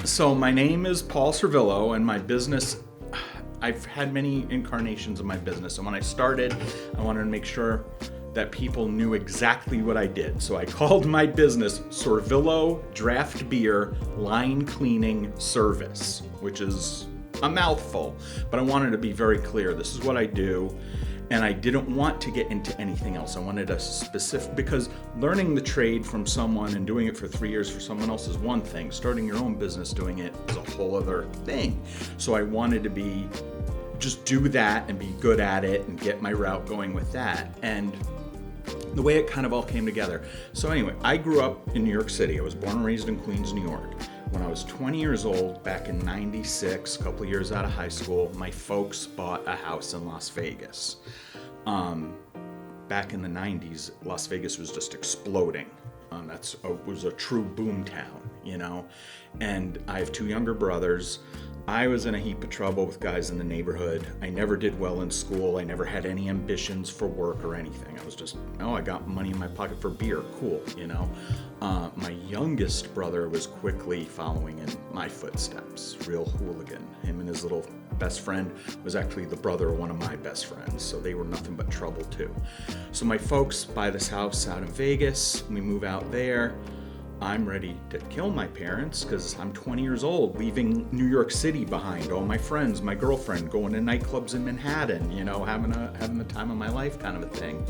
So my name is Paul Sorvillo, and my business, I've had many incarnations of my business. And when I started, I wanted to make sure that people knew exactly what I did. So I called my business Sorvillo Draft Beer Line Cleaning Service, which is a mouthful, but I wanted to be very clear. This is what I do. And I didn't want to get into anything else. I wanted a specific, because learning the trade from someone and doing it for 3 years for someone else is one thing. Starting your own business doing it is a whole other thing. So I wanted to just do that and be good at it and get my route going with that. And the way it kind of all came together. So anyway, I grew up in New York City. I was born and raised in Queens, New York. When I was 20 years old, back in '96, a couple of years out of high school, my folks bought a house in Las Vegas. Back in the 90s, Las Vegas was just exploding. It was a true boom town, you know? And I have 2 younger brothers. I was in a heap of trouble with guys in the neighborhood. I never did well in school. I never had any ambitions for work or anything. I was just, I got money in my pocket for beer. Cool, you know? My youngest brother was quickly following in my footsteps. Real hooligan. Him and his little best friend was actually the brother of one of my best friends. So they were nothing but trouble too. So my folks buy this house out in Vegas. We move out there. I'm ready to kill my parents because I'm 20 years old, leaving New York City behind, all my friends, my girlfriend, going to nightclubs in Manhattan, you know, having the time of my life kind of a thing.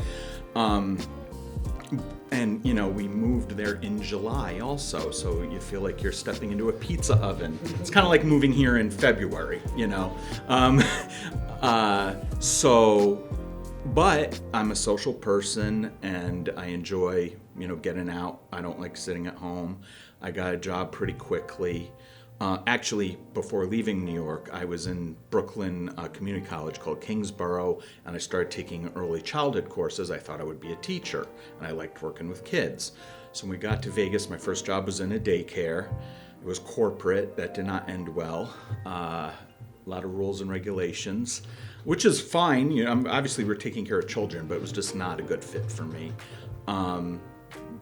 And, you know, we moved there in July also, so you feel like you're stepping into a pizza oven. It's kind of like moving here in February, you know. But I'm a social person and I enjoy, you know, getting out. I don't like sitting at home. I got a job pretty quickly. Actually, before leaving New York, I was in Brooklyn Community College called Kingsborough, and I started taking early childhood courses. I thought I would be a teacher, and I liked working with kids. So when we got to Vegas, my first job was in a daycare. It was corporate. That did not end well. A lot of rules and regulations, which is fine. You know, obviously we're taking care of children, but it was just not a good fit for me.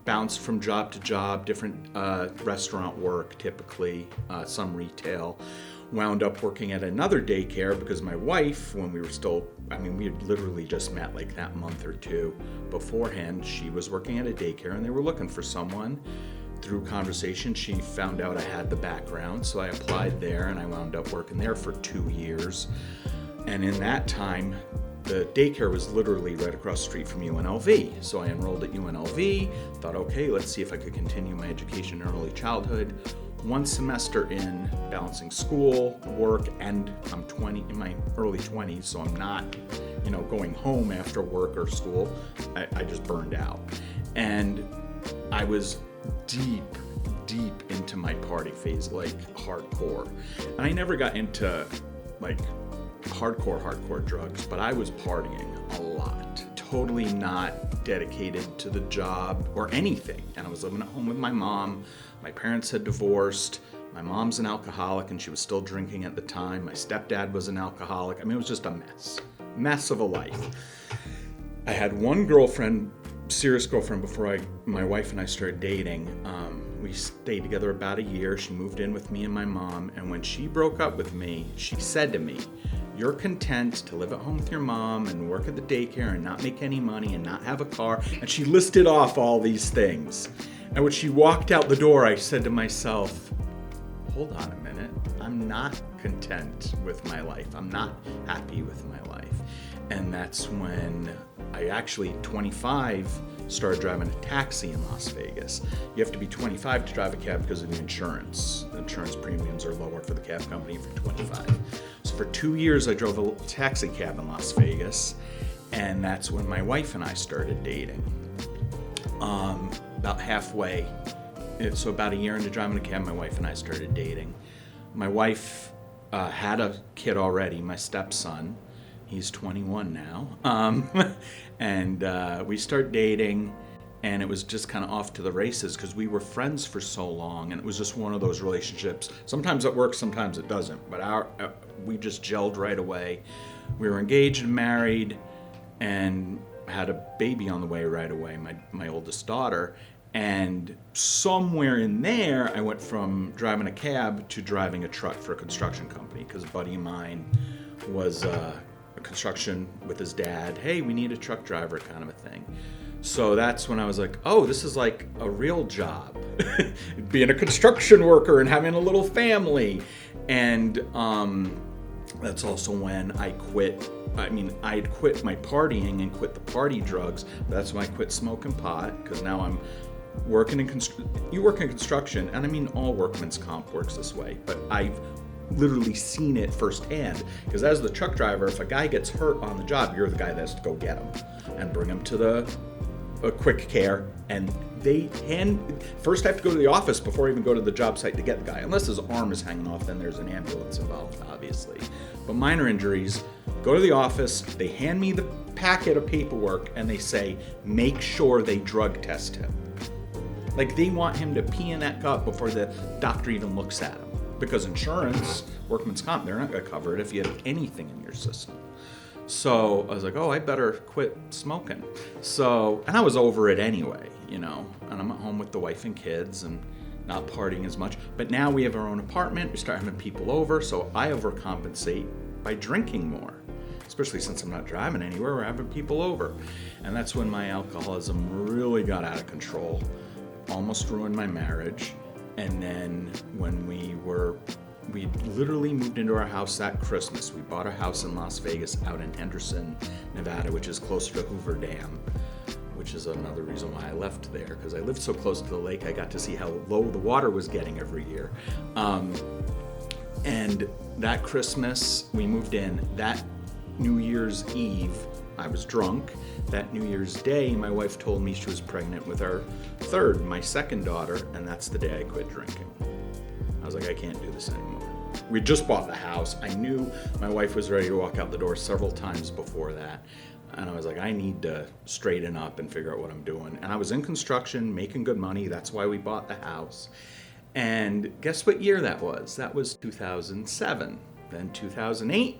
Bounced from job to job, different restaurant work typically, some retail. Wound up working at another daycare because my wife, when we were still, we had literally just met like that month or two beforehand. She was working at a daycare and they were looking for someone. Through conversation, she found out I had the background, so I applied there and I wound up working there for 2 years. And in that time, the daycare was literally right across the street from UNLV. So I enrolled at UNLV, thought, okay, let's see if I could continue my education in early childhood. 1 semester in, balancing school, work, and I'm in my early 20s, so I'm not, you know, going home after work or school. I just burned out. And I was deep into my party phase, like hardcore. And I never got into like hardcore drugs, but I was partying a lot. Totally not dedicated to the job or anything. And I was living at home with my mom. My parents had divorced. My mom's an alcoholic and she was still drinking at the time. My stepdad was an alcoholic. It was just a mess of a life. I had one girlfriend, serious girlfriend, before my wife and I started dating. We stayed together about a year. She moved in with me and my mom. And when she broke up with me, she said to me, "You're content to live at home with your mom and work at the daycare and not make any money and not have a car." And she listed off all these things. And when she walked out the door, I said to myself, hold on a minute. I'm not content with my life. I'm not happy with my life. And that's when I actually, 25, started driving a taxi in Las Vegas. You have to be 25 to drive a cab because of the insurance. The insurance premiums are lower for the cab company for 25. So for 2 years, I drove a taxi cab in Las Vegas, and that's when my wife and I started dating. About halfway, so about a year into driving a cab, my wife and I started dating. My wife had a kid already, my stepson. He's 21 now. And we start dating, and it was just kind of off to the races because we were friends for so long, and it was just one of those relationships. Sometimes it works, sometimes it doesn't, but we just gelled right away. We were engaged and married and had a baby on the way right away, my oldest daughter. And somewhere in there, I went from driving a cab to driving a truck for a construction company, because a buddy of mine was a construction with his dad. Hey, we need a truck driver, kind of a thing. So that's when I was like, oh, this is like a real job, being a construction worker and having a little family. And that's also when I quit. I mean, I'd quit my partying and quit the party drugs. That's when I quit smoking pot, because now I'm working in you work in construction, and I mean all workman's comp works this way, but I've literally seen it firsthand, because as the truck driver, if a guy gets hurt on the job, you're the guy that has to go get him and bring him to the quick care, and they first have to go to the office before even go to the job site to get the guy. Unless his arm is hanging off, then there's an ambulance involved, obviously. But minor injuries, go to the office, they hand me the packet of paperwork, and they say, make sure they drug test him. Like, they want him to pee in that cup before the doctor even looks at him. Because insurance, workman's comp, they're not going to cover it if you have anything in your system. So I was like, oh, I better quit smoking. So, and I was over it anyway, and I'm at home with the wife and kids and not partying as much. But now we have our own apartment, we start having people over, so I overcompensate by drinking more. Especially since I'm not driving anywhere, we're having people over. And that's when my alcoholism really got out of control. Almost ruined my marriage. And then when we literally moved into our house that Christmas. We bought a house in Las Vegas out in Henderson, Nevada, which is closer to Hoover Dam, which is another reason why I left there, because I lived so close to the lake, I got to see how low the water was getting every year. And that Christmas, we moved in. That New Year's Eve, I was drunk. That New Year's Day, my wife told me she was pregnant with my second daughter, and that's the day I quit drinking. I was like, I can't do this anymore. We just bought the house. I knew my wife was ready to walk out the door several times before that. And I was like, I need to straighten up and figure out what I'm doing. And I was in construction, making good money. That's why we bought the house. And guess what year that was? That was 2007. Then 2008,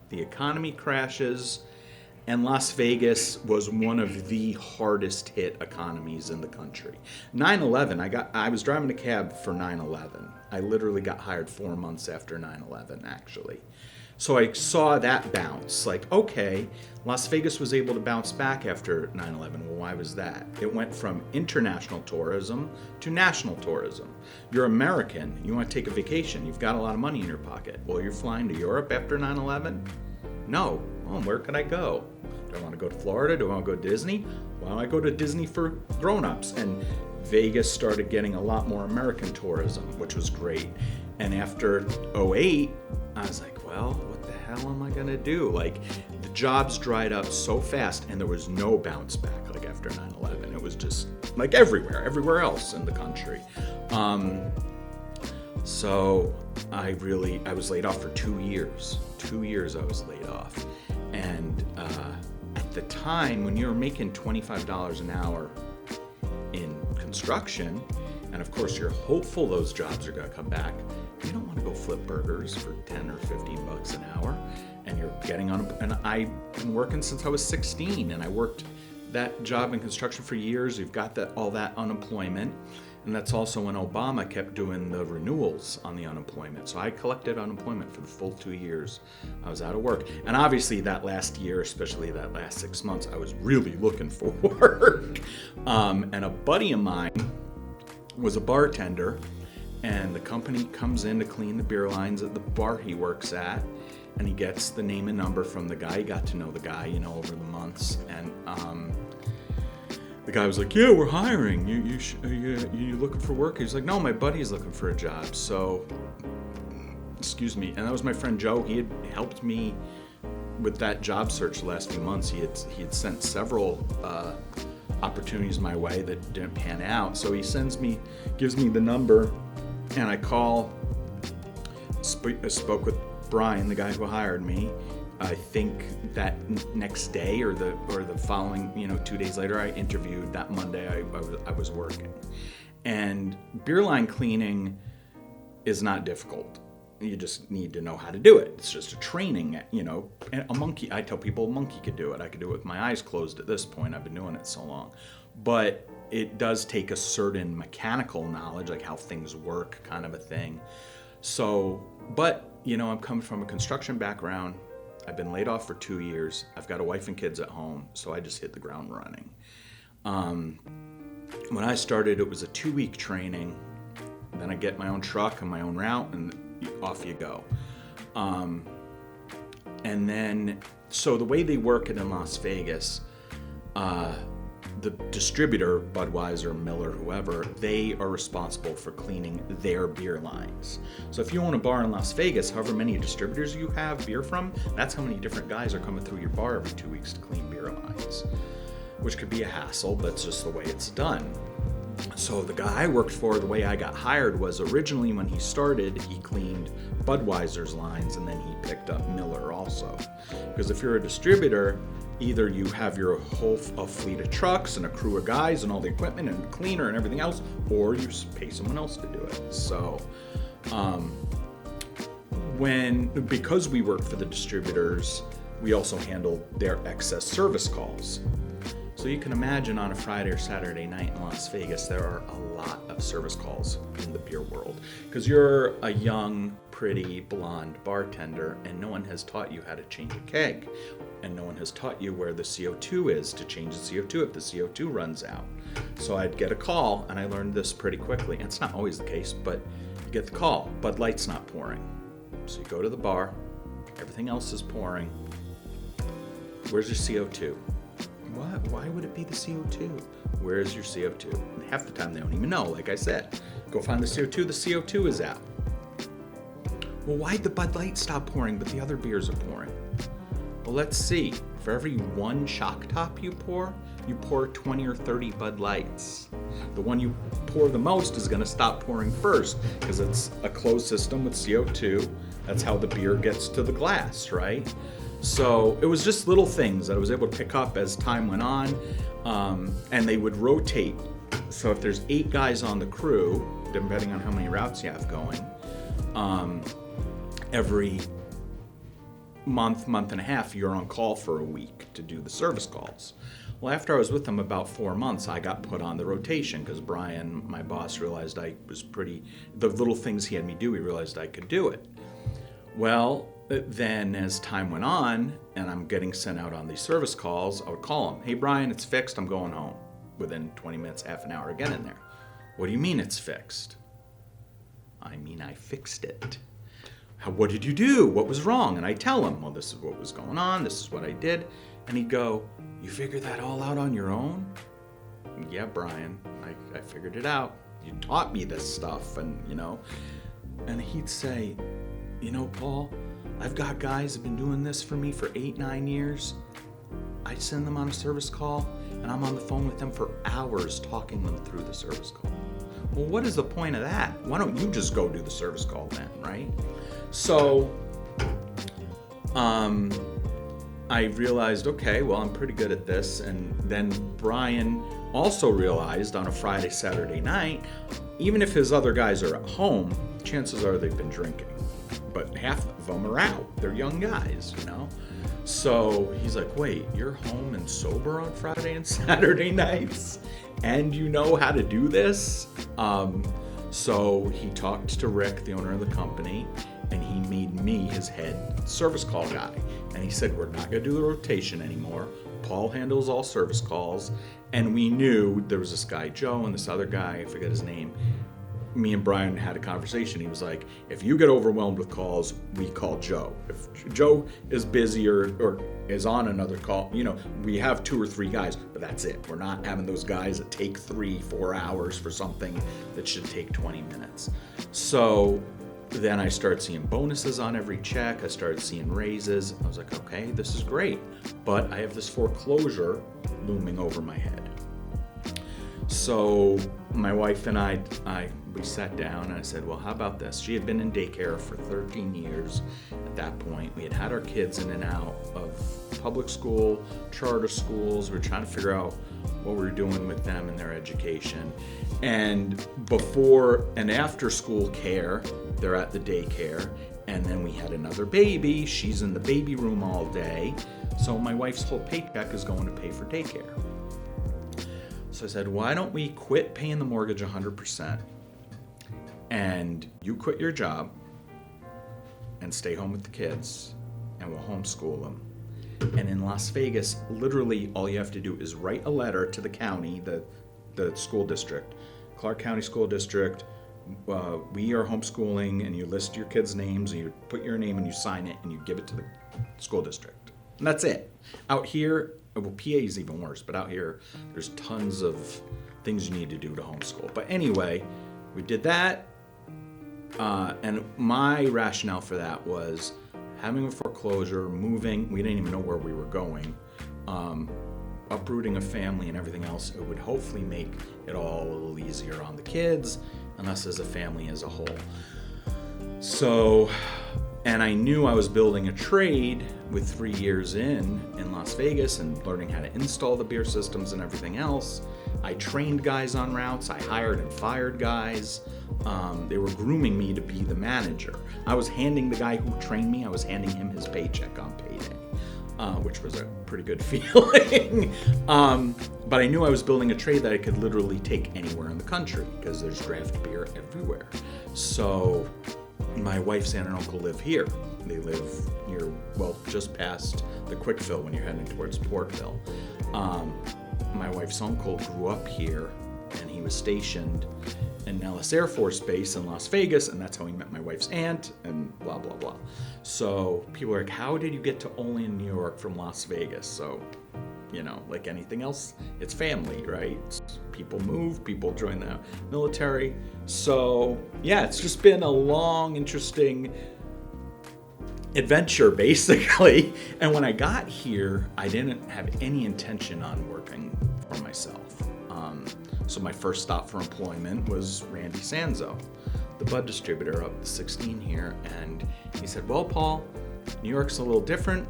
the economy crashes. And Las Vegas was one of the hardest hit economies in the country. 9/11, I was driving a cab for 9/11. I literally got hired 4 months after 9/11, actually. So I saw that bounce. Like, okay, Las Vegas was able to bounce back after 9/11. Well, why was that? It went from international tourism to national tourism. You're American, you want to take a vacation, you've got a lot of money in your pocket. Well, you're flying to Europe after 9/11? No. Well, where could I go? Do I want to go to Florida? Do I want to go to Disney? Why don't I go to Disney for grown-ups? And Vegas started getting a lot more American tourism, which was great. And after 2008, I was like, well, what the hell am I going to do? Like, the jobs dried up so fast, and there was no bounce back like after 9/11. It was just like everywhere else in the country. So I was laid off for 2 years. 2 years I was laid off. And at the time, when you're making $25 an hour in construction, and of course you're hopeful those jobs are going to come back, you don't want to go flip burgers for 10 or 15 bucks an hour. And you're getting on, and I've been working since I was 16, and I worked that job in construction for years. You've got all that unemployment. And that's also when Obama kept doing the renewals on the unemployment. So I collected unemployment for the full 2 years I was out of work. And obviously that last year, especially that last 6 months, I was really looking for work. And a buddy of mine was a bartender, and the company comes in to clean the beer lines at the bar he works at. And he gets the name and number from the guy. He got to know the guy, over the months. And the guy was like, yeah, we're hiring. You looking for work? He was like, no, my buddy's looking for a job. So, excuse me. And that was my friend Joe. He had helped me with that job search the last few months. He had sent several opportunities my way that didn't pan out. So he gives me the number, and I call. I spoke with Brian, the guy who hired me. I think that next day or the following, 2 days later, I interviewed. That Monday, I was working. And beer line cleaning is not difficult. You just need to know how to do it. It's just a training, And a monkey, I tell people a monkey could do it. I could do it with my eyes closed at this point. I've been doing it so long. But it does take a certain mechanical knowledge, like how things work, kind of a thing. So, but, I'm coming from a construction background. I've been laid off for 2 years. I've got a wife and kids at home, so I just hit the ground running. When I started, it was a 2-week training. Then I get my own truck and my own route, and off you go. And then, so the way they work it in Las Vegas, the distributor, Budweiser, Miller, whoever, they are responsible for cleaning their beer lines. So if you own a bar in Las Vegas, however many distributors you have beer from, that's how many different guys are coming through your bar every 2 weeks to clean beer lines, which could be a hassle, but it's just the way it's done. So the guy I worked for, the way I got hired was originally when he started, he cleaned Budweiser's lines, and then he picked up Miller also. Because if you're a distributor, either you have your whole fleet of trucks and a crew of guys and all the equipment and cleaner and everything else, or you pay someone else to do it. So because we work for the distributors, we also handle their excess service calls. So you can imagine on a Friday or Saturday night in Las Vegas, there are a lot of service calls in the beer world. Because you're a young, pretty, blonde bartender, and no one has taught you how to change a keg. And no one has taught you where the CO2 is to change the CO2 if the CO2 runs out. So I'd get a call, and I learned this pretty quickly. And it's not always the case, but you get the call. Bud Light's not pouring. So you go to the bar, everything else is pouring. Where's your CO2? What? Why would it be the CO2? Where is your CO2? And half the time they don't even know. Like I said, go find the CO2. The CO2 is out. Well, why'd the Bud Light stop pouring, but the other beers are pouring? Well, let's see. For every one shock top you pour 20 or 30 Bud Lights. The one you pour the most is going to stop pouring first because it's a closed system with CO2. That's how the beer gets to the glass, right? So it was just little things that I was able to pick up as time went on, and they would rotate. So if there's 8 guys on the crew, depending on how many routes you have going, every month and a half, you're on call for a week to do the service calls. Well, after I was with them about 4 months, I got put on the rotation because Brian, my boss, realized the little things he had me do, he realized I could do it. Well, then as time went on and I'm getting sent out on these service calls, I would call him, "Hey Brian, it's fixed, I'm going home." Within 20 minutes, half an hour, again in there. "What do you mean it's fixed?" "I mean, I fixed it." "What did you do? What was wrong?" And I tell him, "Well, this is what was going on, this is what I did." And he'd go, "You figured that all out on your own?" "Yeah, Brian, I figured it out. You taught me this stuff." And he'd say, "Paul, I've got guys who've been doing this for me for 8-9 years. I send them on a service call, and I'm on the phone with them for hours talking them through the service call." Well, what is the point of that? Why don't you just go do the service call then, right? So I realized, okay, well, I'm pretty good at this. And then Brian also realized on a Friday, Saturday night, even if his other guys are at home, chances are they've been drinking. But half of them are out. They're young guys, So he's like, "Wait, you're home and sober on Friday and Saturday nights? And you know how to do this?" So he talked to Rick, the owner of the company, and he made me his head service call guy. And he said, "We're not going to do the rotation anymore. Paul handles all service calls." And we knew there was this guy, Joe, and this other guy, I forget his name. Me and Brian had a conversation. He was like, "If you get overwhelmed with calls, we call Joe. If Joe is busy or is on another call, we have 2 or 3 guys, but that's it. We're not having those guys that take 3-4 hours for something that should take 20 minutes. So then I started seeing bonuses on every check. I started seeing raises. I was like, okay, this is great, but I have this foreclosure looming over my head. So my wife and we sat down and I said, well, how about this? She had been in daycare for 13 years at that point. We had had our kids in and out of public school, charter schools. We were trying to figure out what we were doing with them and their education. And before and after school care, they're at the daycare. And then we had another baby. She's in the baby room all day. So my wife's whole paycheck is going to pay for daycare. So I said, why don't we quit paying the mortgage 100% and you quit your job and stay home with the kids and we'll homeschool them. And in Las Vegas, literally all you have to do is write a letter to the county, the school district, Clark County School District. We are homeschooling, and you list your kids' names and you put your name and you sign it and you give it to the school district. And that's it. Out here, well, PA is even worse, but out here, there's tons of things you need to do to homeschool. But anyway, we did that. And my rationale for that was having a foreclosure, moving, we didn't even know where we were going, uprooting a family and everything else. It would hopefully make it all a little easier on the kids and us as a family as a whole. So, and I knew I was building a trade with 3 years in Las Vegas and learning how to install the beer systems and everything else. I trained guys on routes. I hired and fired guys. They were grooming me to be the manager. I was handing the guy who trained me, I was handing him his paycheck on payday, which was a pretty good feeling. But I knew I was building a trade that I could literally take anywhere in the country because there's draft beer everywhere. So my wife's aunt and uncle live here. They live near, well, just past the Quick Fill when you're heading towards Portville. My wife's uncle grew up here, and he was stationed in Nellis Air Force Base in Las Vegas, and that's how he met my wife's aunt, and blah, blah, blah. So people are like, how did you get to Olean, New York from Las Vegas? So, you know, like anything else, it's family, right? People move, people join the military. So, yeah, it's just been a long, interesting adventure, basically. And when I got here, I didn't have any intention on working for myself. So my first stop for employment was Randy Sanzo, the bud distributor up the 16 here. And he said, well, Paul, New York's a little different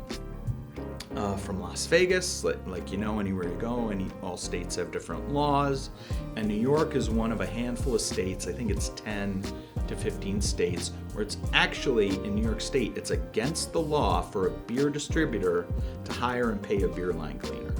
from Las Vegas. Like, you know, anywhere you go, all states have different laws. And New York is one of a handful of states, I think it's 10 to 15 states, where it's actually, in New York State, it's against the law for a beer distributor to hire and pay a beer line cleaner.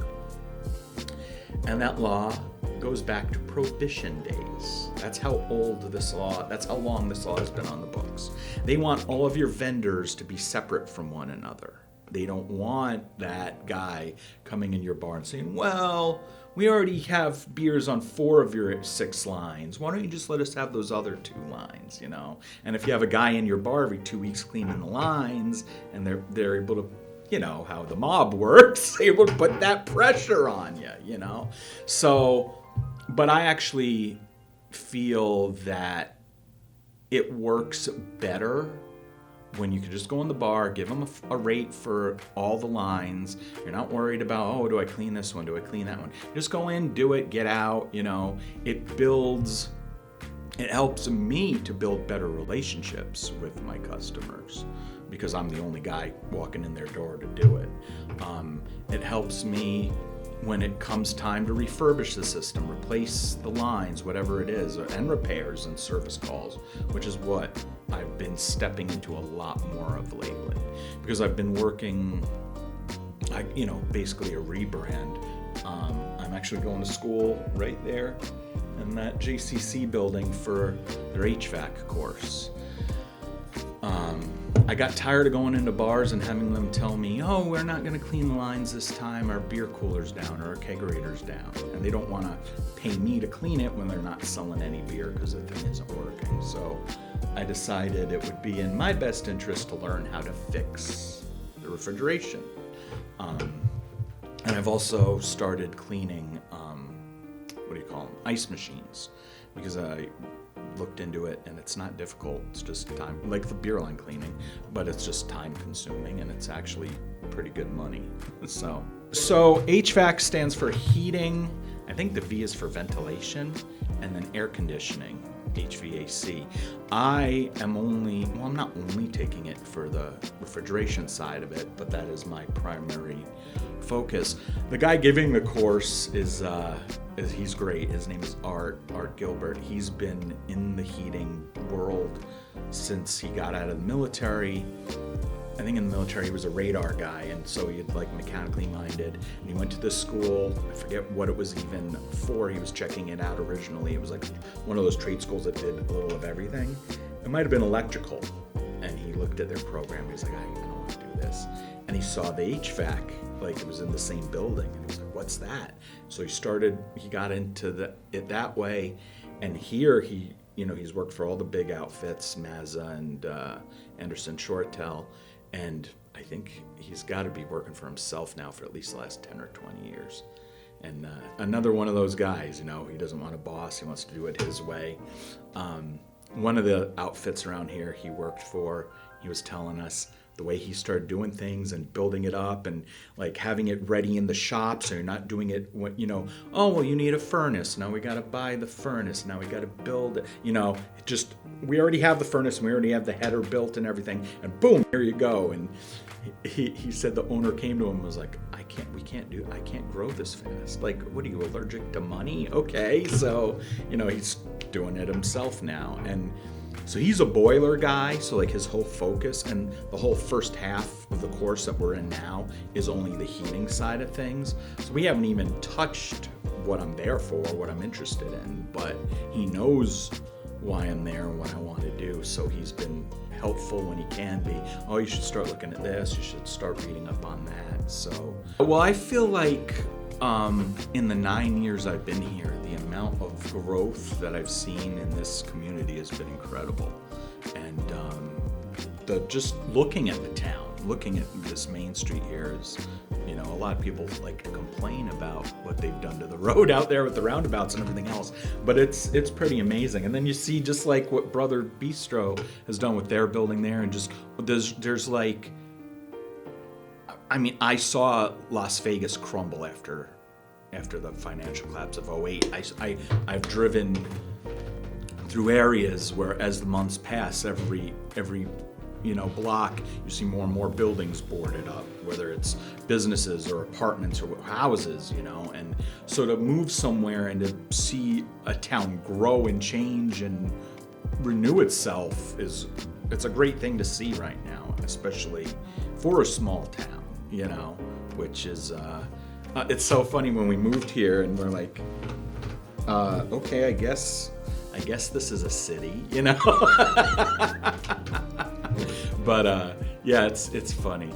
And that law goes back to Prohibition days. That's how old this law, that's how long this law has been on the books. They want all of your vendors to be separate from one another. They don't want that guy coming in your bar and saying, well, we already have beers on 4 of your 6 lines. Why don't you just let us have those other 2 lines, you know? And if you have a guy in your bar every 2 weeks cleaning the lines, and they're able to, you know, how the mob works, they will put that pressure on you, you know? So, but I actually feel that it works better when you can just go in the bar, give them a rate for all the lines. You're not worried about, oh, do I clean this one? Do I clean that one? Just go in, do it, get out, you know. It helps me to build better relationships with my customers because I'm the only guy walking in their door to do it. It helps me when it comes time to refurbish the system, replace the lines, whatever it is, and repairs and service calls, which is what I've been stepping into a lot more of lately because I've been working, basically a rebrand. I'm actually going to school right there in that JCC building for their HVAC course. I got tired of going into bars and having them tell me, oh, we're not going to clean the lines this time, our beer cooler's down or our kegerator's down. And they don't want to pay me to clean it when they're not selling any beer because the thing isn't working. So I decided it would be in my best interest to learn how to fix the refrigeration. And I've also started cleaning, ice machines, because I looked into it and it's not difficult. It's just time, like the beer line cleaning, but it's just time consuming and it's actually pretty good money. So HVAC stands for heating. I think the V is for ventilation, and then air conditioning, HVAC. I'm not only taking it for the refrigeration side of it, but that is my primary focus. The guy giving the course he's great. His name is Art Gilbert. He's been in the heating world since he got out of the military. I think in the military he was a radar guy, and so he had like mechanically minded, and he went to this school. I forget what it was even for. He was checking it out originally. It was like one of those trade schools that did a little of everything. It might have been electrical, and he looked at their program. He was like, I don't want to do this. And he saw the HVAC, like it was in the same building, and he was like, what's that? So he got into it that way, and here he's worked for all the big outfits, Mazda and Anderson Shortell. And I think he's got to be working for himself now for at least the last 10 or 20 years. And another one of those guys, he doesn't want a boss. He wants to do it his way. One of the outfits around here he worked for, he was telling us the way he started doing things and building it up and like having it ready in the shop, so you're not doing it when, oh, well, you need a furnace. Now we got to buy the furnace. Now we got to build it. We already have the furnace and we already have the header built and everything. And boom, here you go. And he said the owner came to him and was like, I can't grow this fast. Like, what are you, allergic to money? Okay. So, he's doing it himself now. And so he's a boiler guy, so like his whole focus and the whole first half of the course that we're in now is only the heating side of things. So we haven't even touched what I'm there for, what I'm interested in, but he knows why I'm there and what I want to do. So he's been helpful when he can be. Oh, you should start looking at this. You should start reading up on that. So, well, I feel like in the 9 years I've been here, the amount of growth that I've seen in this community has been incredible. And just looking at the town, looking at this main street here is, a lot of people like to complain about what they've done to the road out there with the roundabouts and everything else, but it's pretty amazing. And then you see just like what Brother Bistro has done with their building there, and just there's like, I saw Las Vegas crumble after the financial collapse of 2008. I've driven through areas where, as the months pass, every block, you see more and more buildings boarded up, whether it's businesses or apartments or houses, and so to move somewhere and to see a town grow and change and renew itself it's a great thing to see right now, especially for a small town, which is it's so funny when we moved here and we're like, okay, I guess this is a city, But yeah, it's funny.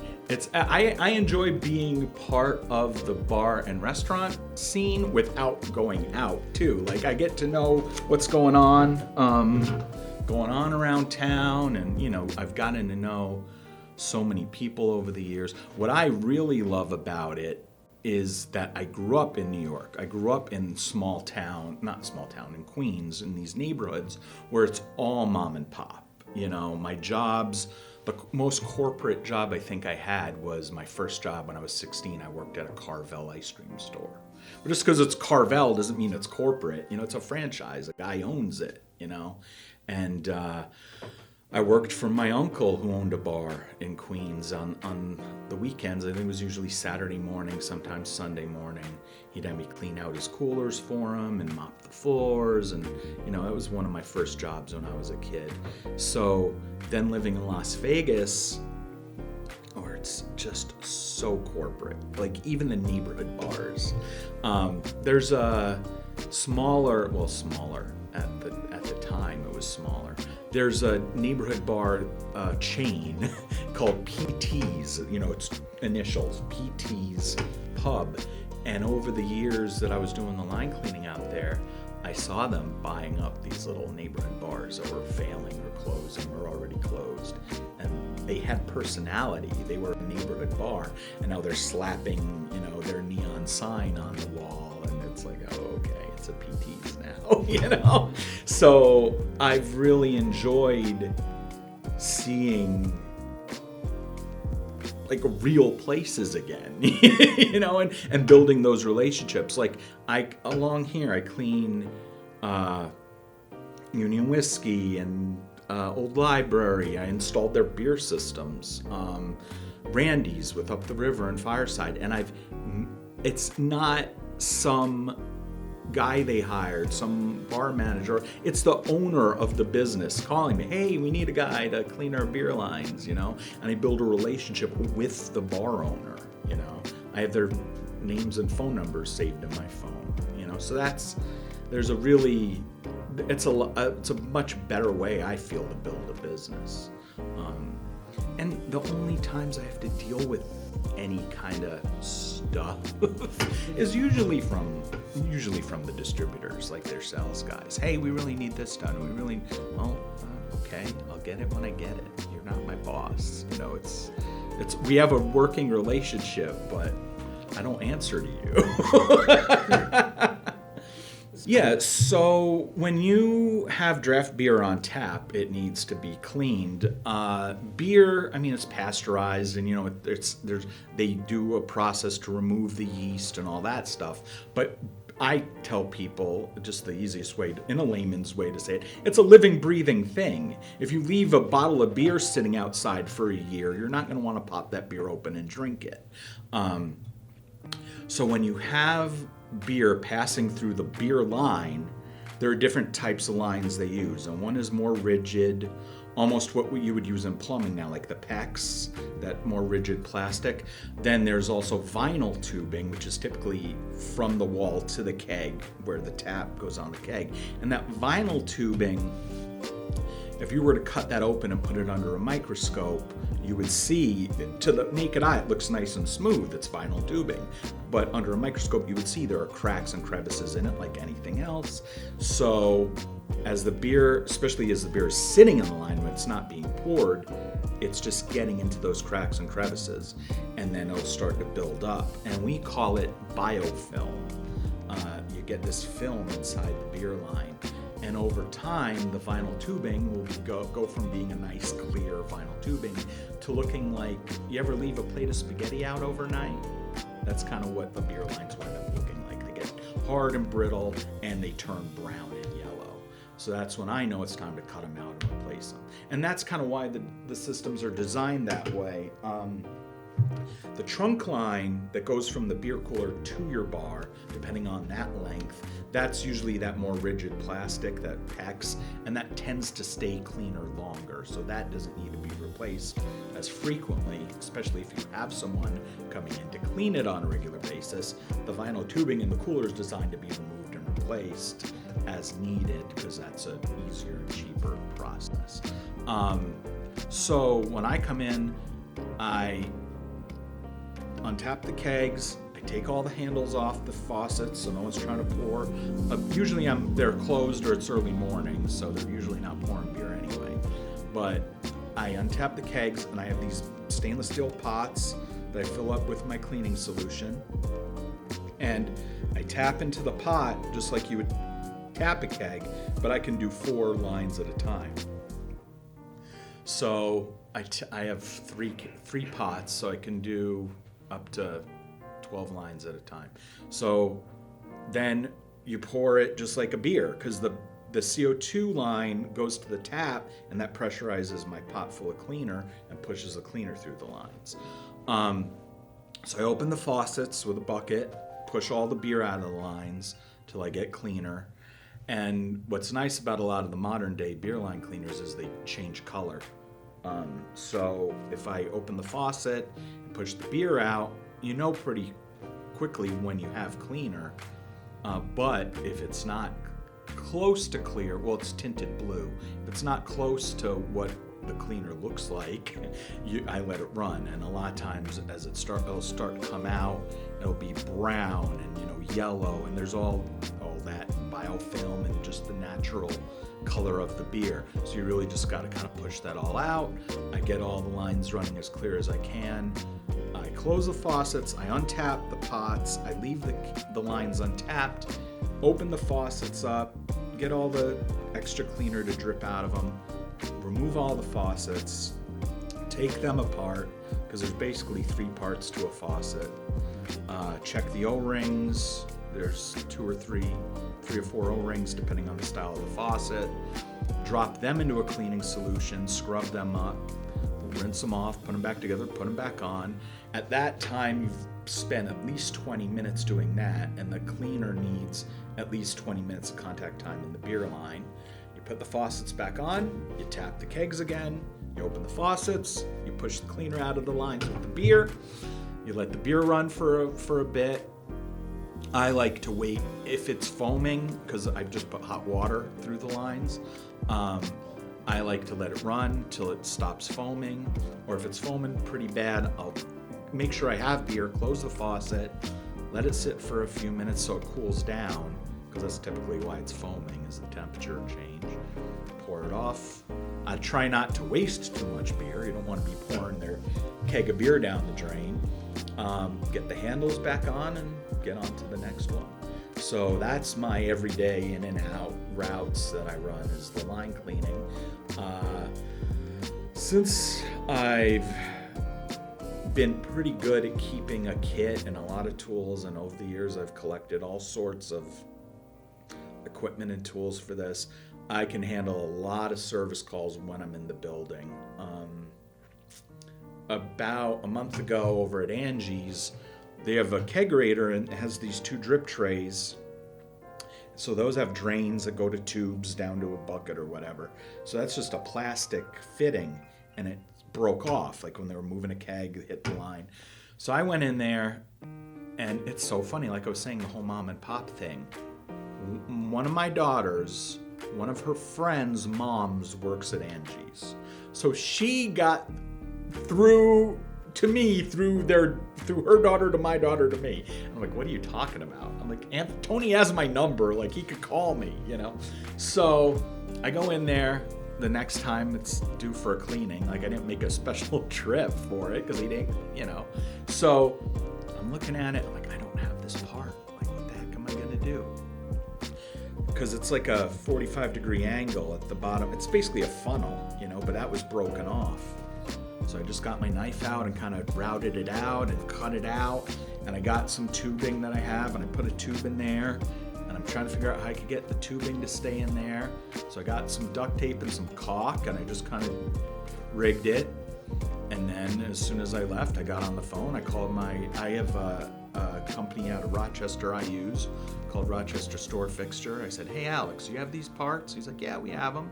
I enjoy being part of the bar and restaurant scene without going out too. Like, I get to know what's going on around town, and I've gotten to know so many people over the years. What I really love about it is that I grew up in New York. I grew up in in Queens, in these neighborhoods where it's all mom and pop. My jobs, the most corporate job I think I had was my first job when I was 16. I worked at a Carvel ice cream store. But just because it's Carvel doesn't mean it's corporate. It's a franchise. A guy owns it, And I worked for my uncle who owned a bar in Queens on the weekends. I think it was usually Saturday morning, sometimes Sunday morning. He'd have me clean out his coolers for him and mop the floors. And, it was one of my first jobs when I was a kid. So then living in Las Vegas, where it's just so corporate, like even the neighborhood bars. There's a smaller at the time it was smaller. There's a neighborhood bar chain called PT's, its initials, PT's Pub. And over the years that I was doing the line cleaning out there, I saw them buying up these little neighborhood bars that were failing or closing or already closed. And they had personality. They were a neighborhood bar. And now they're slapping, their neon sign on the wall. And it's like, oh, okay, it's a PT's now, So I've really enjoyed seeing like real places again, and building those relationships. Like along here, I clean Union Whiskey and Old Library. I installed their beer systems, Randy's with Up the River and Fireside. And it's not some guy they hired, some bar manager. It's the owner of the business calling me, hey, we need a guy to clean our beer lines, and I build a relationship with the bar owner, I have their names and phone numbers saved in my phone, so it's a much better way, I feel, to build a business. And the only times I have to deal with any kind of stuff is usually from the distributors, like their sales guys. Hey, we really need this done. Okay, I'll get it when I get it. You're not my boss. We have a working relationship, but I don't answer to you. Yeah, so when you have draft beer on tap, it needs to be cleaned. Beer, it's pasteurized, and they do a process to remove the yeast and all that stuff. But I tell people, just the easiest way, in a layman's way to say it, it's a living, breathing thing. If you leave a bottle of beer sitting outside for a year, you're not going to want to pop that beer open and drink it. So when you have beer passing through the beer line, there are different types of lines they use, and one is more rigid, almost what you would use in plumbing now, like the PEX, that more rigid plastic. Then there's also vinyl tubing, which is typically from the wall to the keg, where the tap goes on the keg. And that vinyl tubing, if you were to cut that open and put it under a microscope, you would see, to the naked eye, it looks nice and smooth, it's vinyl tubing. But under a microscope, you would see there are cracks and crevices in it like anything else. So as the beer, especially as the beer is sitting in the line when it's not being poured, it's just getting into those cracks and crevices, and then it'll start to build up. And we call it biofilm. You get this film inside the beer line. And over time, the vinyl tubing will go from being a nice, clear vinyl tubing to looking like, you ever leave a plate of spaghetti out overnight? That's kind of what the beer lines wind up looking like. They get hard and brittle, and they turn brown and yellow. So that's when I know it's time to cut them out and replace them. And that's kind of why the systems are designed that way. The trunk line that goes from the beer cooler to your bar, depending on that length, that's usually that more rigid plastic, that PEX, and that tends to stay cleaner longer. So that doesn't need to be replaced as frequently, especially if you have someone coming in to clean it on a regular basis. The vinyl tubing in the cooler is designed to be removed and replaced as needed, because that's an easier and cheaper process. So when I come in, I untap the kegs, I take all the handles off the faucets so no one's trying to pour. Usually they're closed or it's early morning, so they're usually not pouring beer anyway. But I untap the kegs, and I have these stainless steel pots that I fill up with my cleaning solution. And I tap into the pot just like you would tap a keg, but I can do 4 lines at a time. So I have three pots, so I can do up to 12 lines at a time. So then you pour it just like a beer, because the CO2 line goes to the tap, and that pressurizes my pot full of cleaner and pushes the cleaner through the lines. So I open the faucets with a bucket, push all the beer out of the lines till I get cleaner. And what's nice about a lot of the modern day beer line cleaners is they change color. So if I open the faucet and push the beer out, you know pretty quickly when you have cleaner. But if it's not close to clear, well, it's tinted blue. If it's not close to what the cleaner looks like, I let it run. And a lot of times as it'll start to come out, it'll be brown and yellow, and there's all that biofilm and just the natural color of the beer. So you really just got to kind of push that all out. I get all the lines running as clear as I can. I close the faucets, I untap the pots, I leave the lines untapped, open the faucets up, get all the extra cleaner to drip out of them, remove all the faucets, take them apart, because there's basically 3 parts to a faucet. Check the O-rings. There's 3 or 4 O-rings depending on the style of the faucet. Drop them into a cleaning solution, scrub them up, rinse them off, put them back together, put them back on. At that time, you've spent at least 20 minutes doing that, and the cleaner needs at least 20 minutes of contact time in the beer line. You put the faucets back on, you tap the kegs again, you open the faucets, you push the cleaner out of the lines with the beer, you let the beer run for a bit. I like to wait if it's foaming, because I've just put hot water through the lines. I like to let it run till it stops foaming, or if it's foaming pretty bad, I'll make sure I have beer, close the faucet, let it sit for a few minutes so it cools down, because that's typically why it's foaming, is the temperature change. Pour it off. I try not to waste too much beer. You don't want to be pouring their keg of beer down the drain. Get the handles back on and get on to the next one. So that's my everyday in and out routes that I run, is the line cleaning. Since I've been pretty good at keeping a kit and a lot of tools, and over the years I've collected all sorts of equipment and tools for this, I can handle a lot of service calls when I'm in the building. About a month ago over at Angie's, they have a kegerator and it has these 2 drip trays. So those have drains that go to tubes down to a bucket or whatever. So that's just a plastic fitting, and it broke off, like when they were moving a keg, it hit the line. So I went in there, and it's so funny, like I was saying, the whole mom and pop thing. One of my daughters, one of her friends' moms works at Angie's. So she got through to me through her daughter to my daughter to me. I'm like, what are you talking about? I'm like, Tony has my number, like he could call me, you know? So I go in there the next time it's due for a cleaning. Like, I didn't make a special trip for it because he didn't, you know? So I'm looking at it, I'm like, I don't have this part. Like, what the heck am I gonna do? Because it's like a 45-degree angle at the bottom. It's basically a funnel, you know, but that was broken off. So I just got my knife out and kind of routed it out and cut it out. And I got some tubing that I have, and I put a tube in there. And I'm trying to figure out how I could get the tubing to stay in there. So I got some duct tape and some caulk, and I just kind of rigged it. And then as soon as I left, I got on the phone. I have a company out of Rochester I use called Rochester Store Fixture. I said, hey, Alex, you have these parts? He's like, yeah, we have them.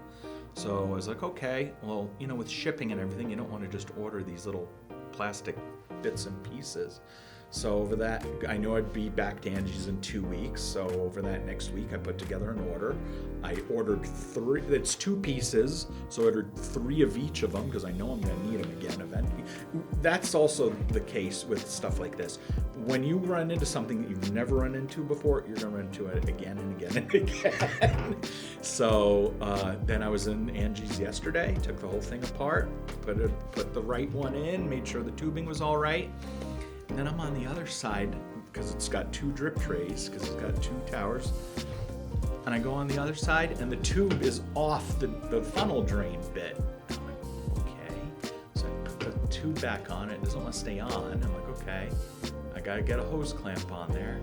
So I was like, okay, well, you know, with shipping and everything, you don't want to just order these little plastic bits and pieces. So over that, I know I'd be back to Angie's in 2 weeks. So over that next week, I put together an order. I ordered 3, it's 2 pieces. So I ordered 3 of each of them because I know I'm going to need them again eventually. That's also the case with stuff like this. When you run into something that you've never run into before, you're going to run into it again and again and again. So then I was in Angie's yesterday, took the whole thing apart, put the right one in, made sure the tubing was all right. And then I'm on the other side, because it's got 2 drip trays, because it's got 2 towers. And I go on the other side, and the tube is off the funnel drain bit. I'm like, okay. So I put the tube back on, it doesn't want to stay on. I'm like, okay, I gotta get a hose clamp on there.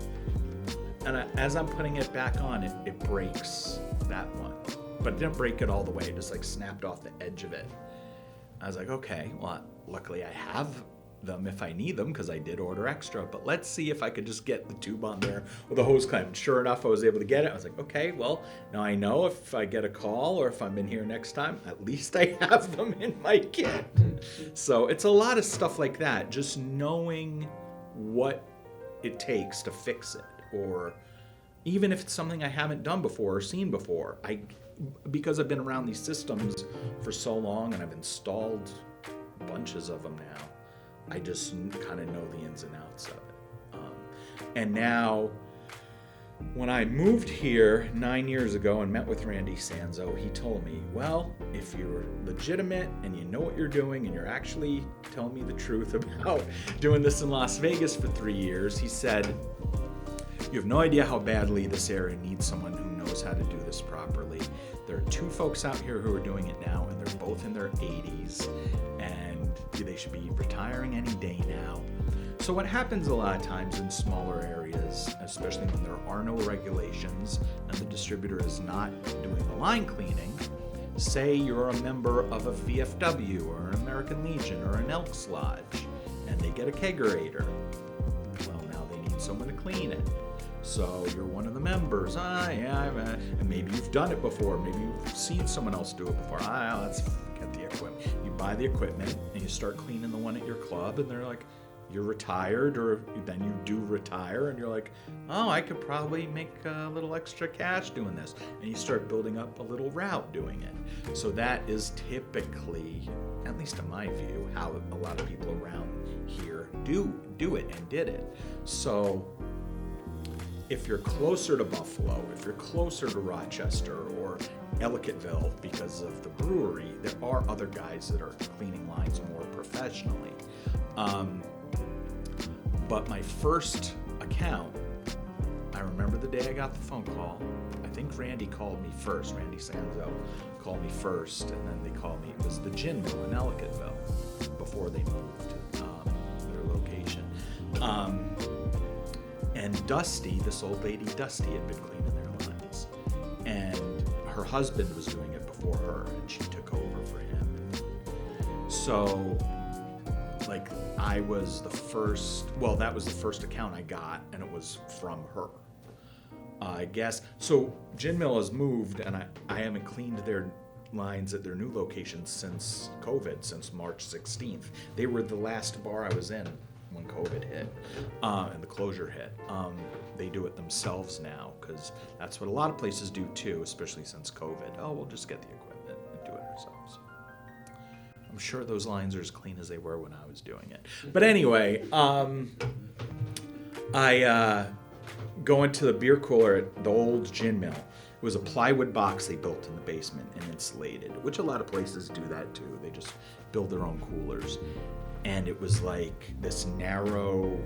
And as I'm putting it back on, it breaks that one. But it didn't break it all the way, it just like snapped off the edge of it. I was like, okay, well, luckily I have them if I need them, because I did order extra, but let's see if I could just get the tube on there with a hose clamp. Sure enough, I was able to get it. I was like, okay, well, now I know if I get a call or if I'm in here next time, at least I have them in my kit. So it's a lot of stuff like that, just knowing what it takes to fix it, or even if it's something I haven't done before or seen before. Because I've been around these systems for so long and I've installed bunches of them now, I just kind of know the ins and outs of it. And now, when I moved here 9 years ago and met with Randy Sanzo, he told me, well, if you're legitimate and you know what you're doing and you're actually telling me the truth about doing this in Las Vegas for 3 years, he said, you have no idea how badly this area needs someone who knows how to do this properly. There are 2 folks out here who are doing it now, and they're both in their 80s, and they should be retiring any day now. So what happens a lot of times in smaller areas, especially when there are no regulations and the distributor is not doing the line cleaning, say you're a member of a VFW or an American Legion or an Elks Lodge, and they get a kegerator. Well, now they need someone to clean it. So you're one of the members. And maybe you've done it before. Maybe you've seen someone else do it before. Let's get the equipment. You buy the equipment and you start cleaning the one at your club, and they're like, you're retired, or then you do retire, and you're like, oh, I could probably make a little extra cash doing this. And you start building up a little route doing it. So that is typically, at least in my view, how a lot of people around here do it and did it. So if you're closer to Buffalo, if you're closer to Rochester or Ellicottville because of the brewery, there are other guys that are cleaning lines more professionally. But my first account, I remember the day I got the phone call. I think Randy called me first. Randy Sanzo called me first, and then they called me. It was the Gin Mill in Ellicottville before they moved to their location. And Dusty, this old lady Dusty, had been cleaning their lines. And her husband was doing it before her, and she took over for him. So, like, I was the first, well, that was the first account I got, and it was from her. I guess. So Gin Mill has moved, and I haven't cleaned their lines at their new location since COVID, since March 16th. They were the last bar I was in when COVID hit, and the closure hit. They do it themselves now, because that's what a lot of places do too, especially since COVID. Oh, we'll just get the equipment and do it ourselves. I'm sure those lines are as clean as they were when I was doing it. But anyway, I go into the beer cooler at the old Gin Mill. It was a plywood box they built in the basement and insulated, which a lot of places do that too. They just build their own coolers. And it was like this narrow,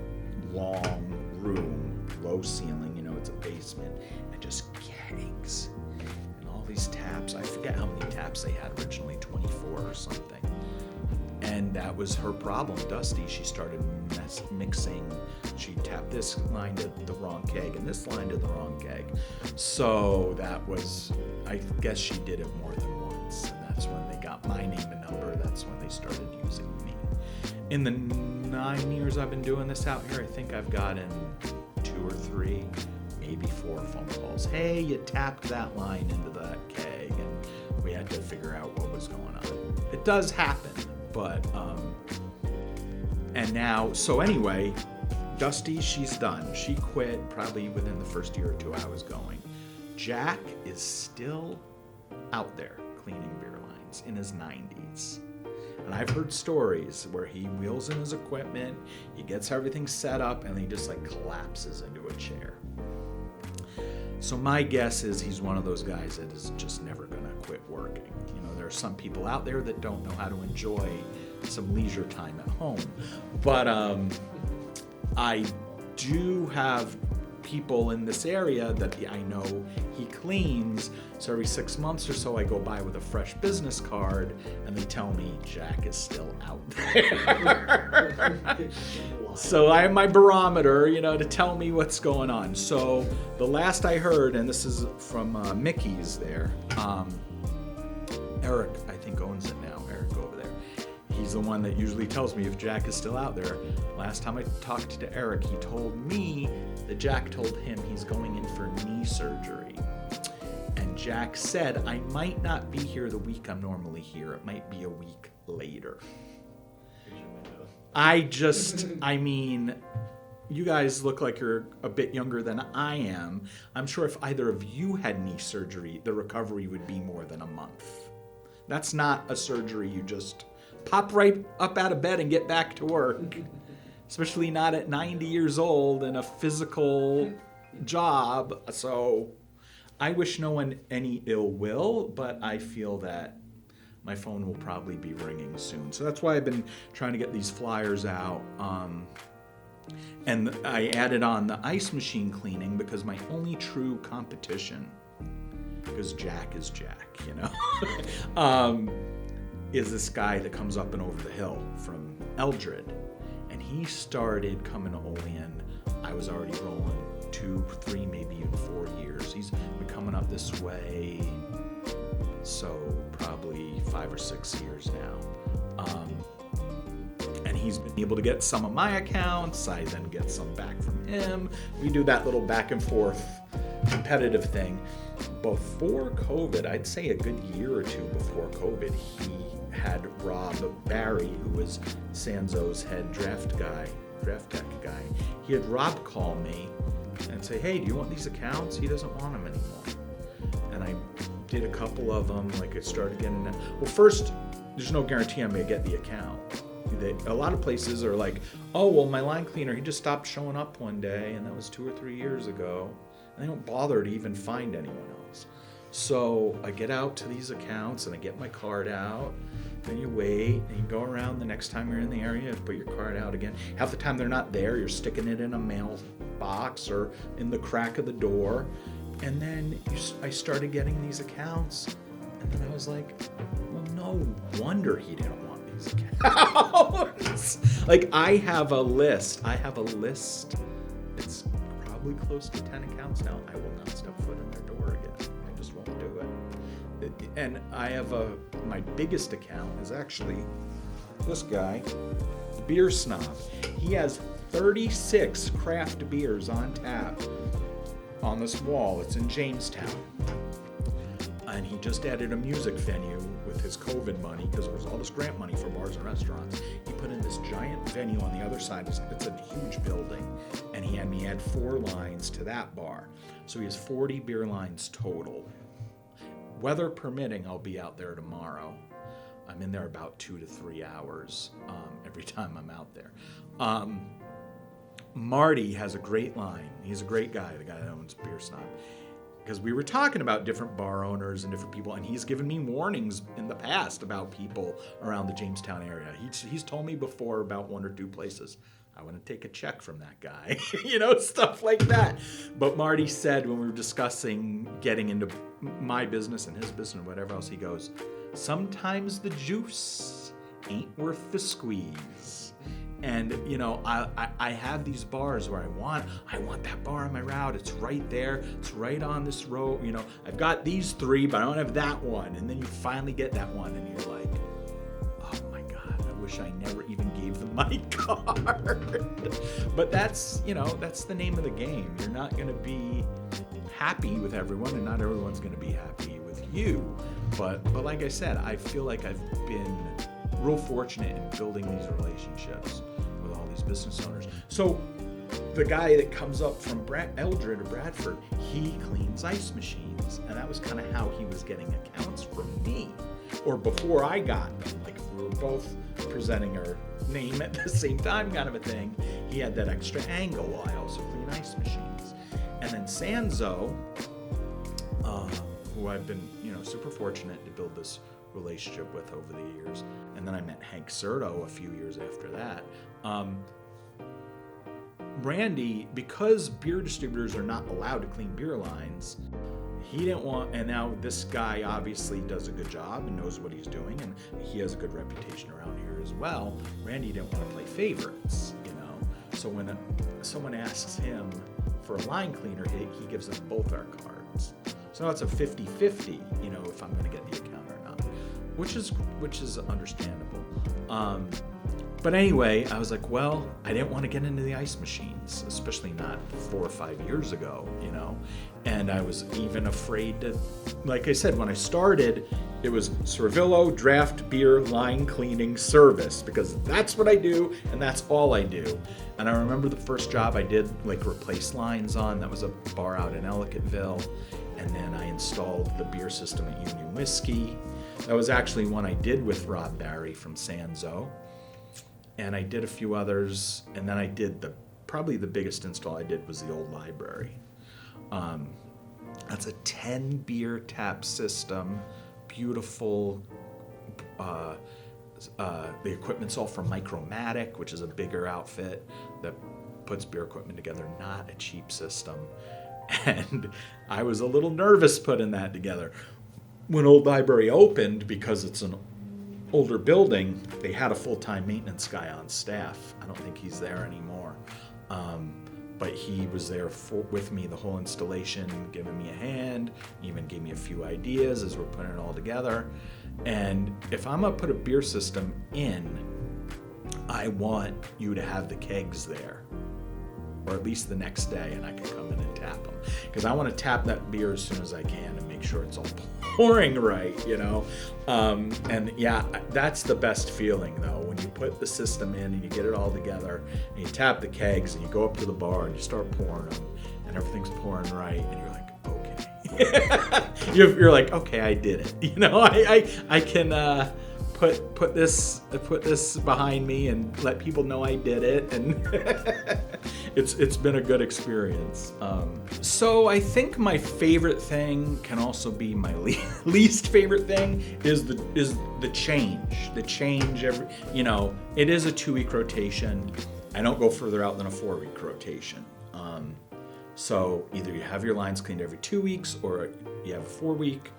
long room, low ceiling, it's a basement, and just kegs. And all these taps, I forget how many taps they had originally, 24 or something. And that was her problem, Dusty. She started mixing. She tapped this line to the wrong keg and this line to the wrong keg. So that was, I guess she did it more than once. And that's when they got my name and number. That's when they started using me. In the 9 years I've been doing this out here, I think I've gotten 2 or 3, maybe 4 phone calls. Hey, you tapped that line into that keg, and we had to figure out what was going on. It does happen. But, and now, so anyway, Dusty, she's done. She quit probably within the first year or 2 I was going. Jack is still out there cleaning beer lines in his 90s. And I've heard stories where he wheels in his equipment, he gets everything set up, and he just like collapses into a chair. So my guess is he's one of those guys that is just never going to quit working. There are some people out there that don't know how to enjoy some leisure time at home. But I do have people in this area that I know he cleans. So every 6 months or so I go by with a fresh business card and they tell me Jack is still out there. So I have my barometer, to tell me what's going on. So the last I heard, and this is from Mickey's there, Eric, I think, owns it now. Eric over there. He's the one that usually tells me if Jack is still out there. Last time I talked to Eric, he told me that Jack told him he's going in for knee surgery. And Jack said, I might not be here the week I'm normally here. It might be a week later. You guys look like you're a bit younger than I am. I'm sure if either of you had knee surgery, the recovery would be more than a month. That's not a surgery you just pop right up out of bed and get back to work, especially not at 90 years old in a physical job. So I wish no one any ill will, but I feel that my phone will probably be ringing soon. So that's why I've been trying to get these flyers out. And I added on the ice machine cleaning because my only true competition, because Jack is Jack, is this guy that comes up and over the hill from Eldred. And he started coming to Olean. I was already rolling 2, 3, maybe even 4 years. He's been coming up this way, so probably 5 or 6 years now. And he's been able to get some of my accounts. I then get some back from him. We do that little back and forth competitive thing. Before COVID, I'd say a good year or two before COVID, he had Rob Barry, who was Sanzo's head draft tech guy. He had Rob call me and say, hey, do you want these accounts? He doesn't want them anymore. And I did a couple of them, like I started getting them. Well, first, there's no guarantee I'm going to get the account. A lot of places are like, oh, well, my line cleaner, he just stopped showing up one day, and that was 2 or 3 years ago. And they don't bother to even find anyone else. So I get out to these accounts, and I get my card out. Then you wait, and you go around the next time you're in the area, put your card out again. Half the time they're not there. You're sticking it in a mail box or in the crack of the door. And then I started getting these accounts. And then I was like, well, no wonder he didn't want these accounts. Like, I have a list. It's probably close to 10 accounts now. I will not step foot in their door again. I just won't do it. And I have my biggest account is actually this guy, Beer Snob. He has 36 craft beers on tap on this wall. It's in Jamestown. And he just added a music venue with his COVID money, because there was all this grant money for bars and restaurants. He put in this giant venue on the other side. It's a huge building. And he had me add 4 lines to that bar. So he has 40 beer lines total. Weather permitting, I'll be out there tomorrow. I'm in there about 2 to 3 hours every time I'm out there. Marty has a great line. He's a great guy, the guy that owns Beer Snob. Because we were talking about different bar owners and different people, and he's given me warnings in the past about people around the Jamestown area. He's told me before about 1 or 2 places. I want to take a check from that guy, stuff like that. But Marty said when we were discussing getting into my business and his business and whatever else, he goes, sometimes the juice ain't worth the squeeze. And, I have these bars where I want that bar on my route. It's right there. It's right on this road. I've got these 3, but I don't have that one. And then you finally get that one and you're like, oh my God, I wish I never even gave them my card. But that's the name of the game. You're not going to be happy with everyone, and not everyone's going to be happy with you. But like I said, I feel like I've been real fortunate in building these relationships with all these business owners. So the guy that comes up from Eldred or Bradford, he cleans ice machines, and that was kind of how he was getting accounts from me, or before I got them. Like, we were both presenting our name at the same time, kind of a thing. He had that extra angle while I also clean ice machines. And then Sanzo, who I've been super fortunate to build this relationship with over the years. And then I met Hank Serto a few years after that. Randy, because beer distributors are not allowed to clean beer lines, he didn't want, and now this guy obviously does a good job and knows what he's doing, and he has a good reputation around here as well. Randy didn't want to play favorites, So when someone asks him for a line cleaner, he gives them both our cards. So now it's a 50-50, if I'm going to get the account or not, which is understandable. But anyway, I was like, well, I didn't want to get into the ice machines, especially not 4 or 5 years ago, And I was even afraid to, like I said, when I started, it was Sorvillo draft beer line cleaning service, because that's what I do and that's all I do. And I remember the first job I did, like, replace lines on, that was a bar out in Ellicottville. And then I installed the beer system at Union Whiskey. That was actually one I did with Rob Barry from Sanzo. And I did a few others, and then I did probably the biggest install I did was the old library. That's a 10 beer tap system, beautiful. The equipment's all from Micromatic, which is a bigger outfit that puts beer equipment together, not a cheap system. And I was a little nervous putting that together. When Old Library opened, because it's an older building, they had a full-time maintenance guy on staff. I don't think he's there anymore. But he was there with me the whole installation, giving me a hand, even gave me a few ideas as we're putting it all together. And if I'm going to put a beer system in, I I want you to have the kegs there, or at least the next day, and I can come in and tap them. Because I want to tap that beer as soon as I can and make sure it's all pouring right, And yeah, that's the best feeling, though, when you put the system in and you get it all together, and you tap the kegs, and you go up to the bar, and you start pouring them, and everything's pouring right, and you're like, okay. You're like, okay, I did it. I can... Put this behind me and let people know I did it, and it's been a good experience. So I think my favorite thing can also be my least favorite thing is the change. The change it is a 2-week rotation. I don't go further out than a 4-week rotation. So either you have your lines cleaned every 2 weeks, or you have a 4-week,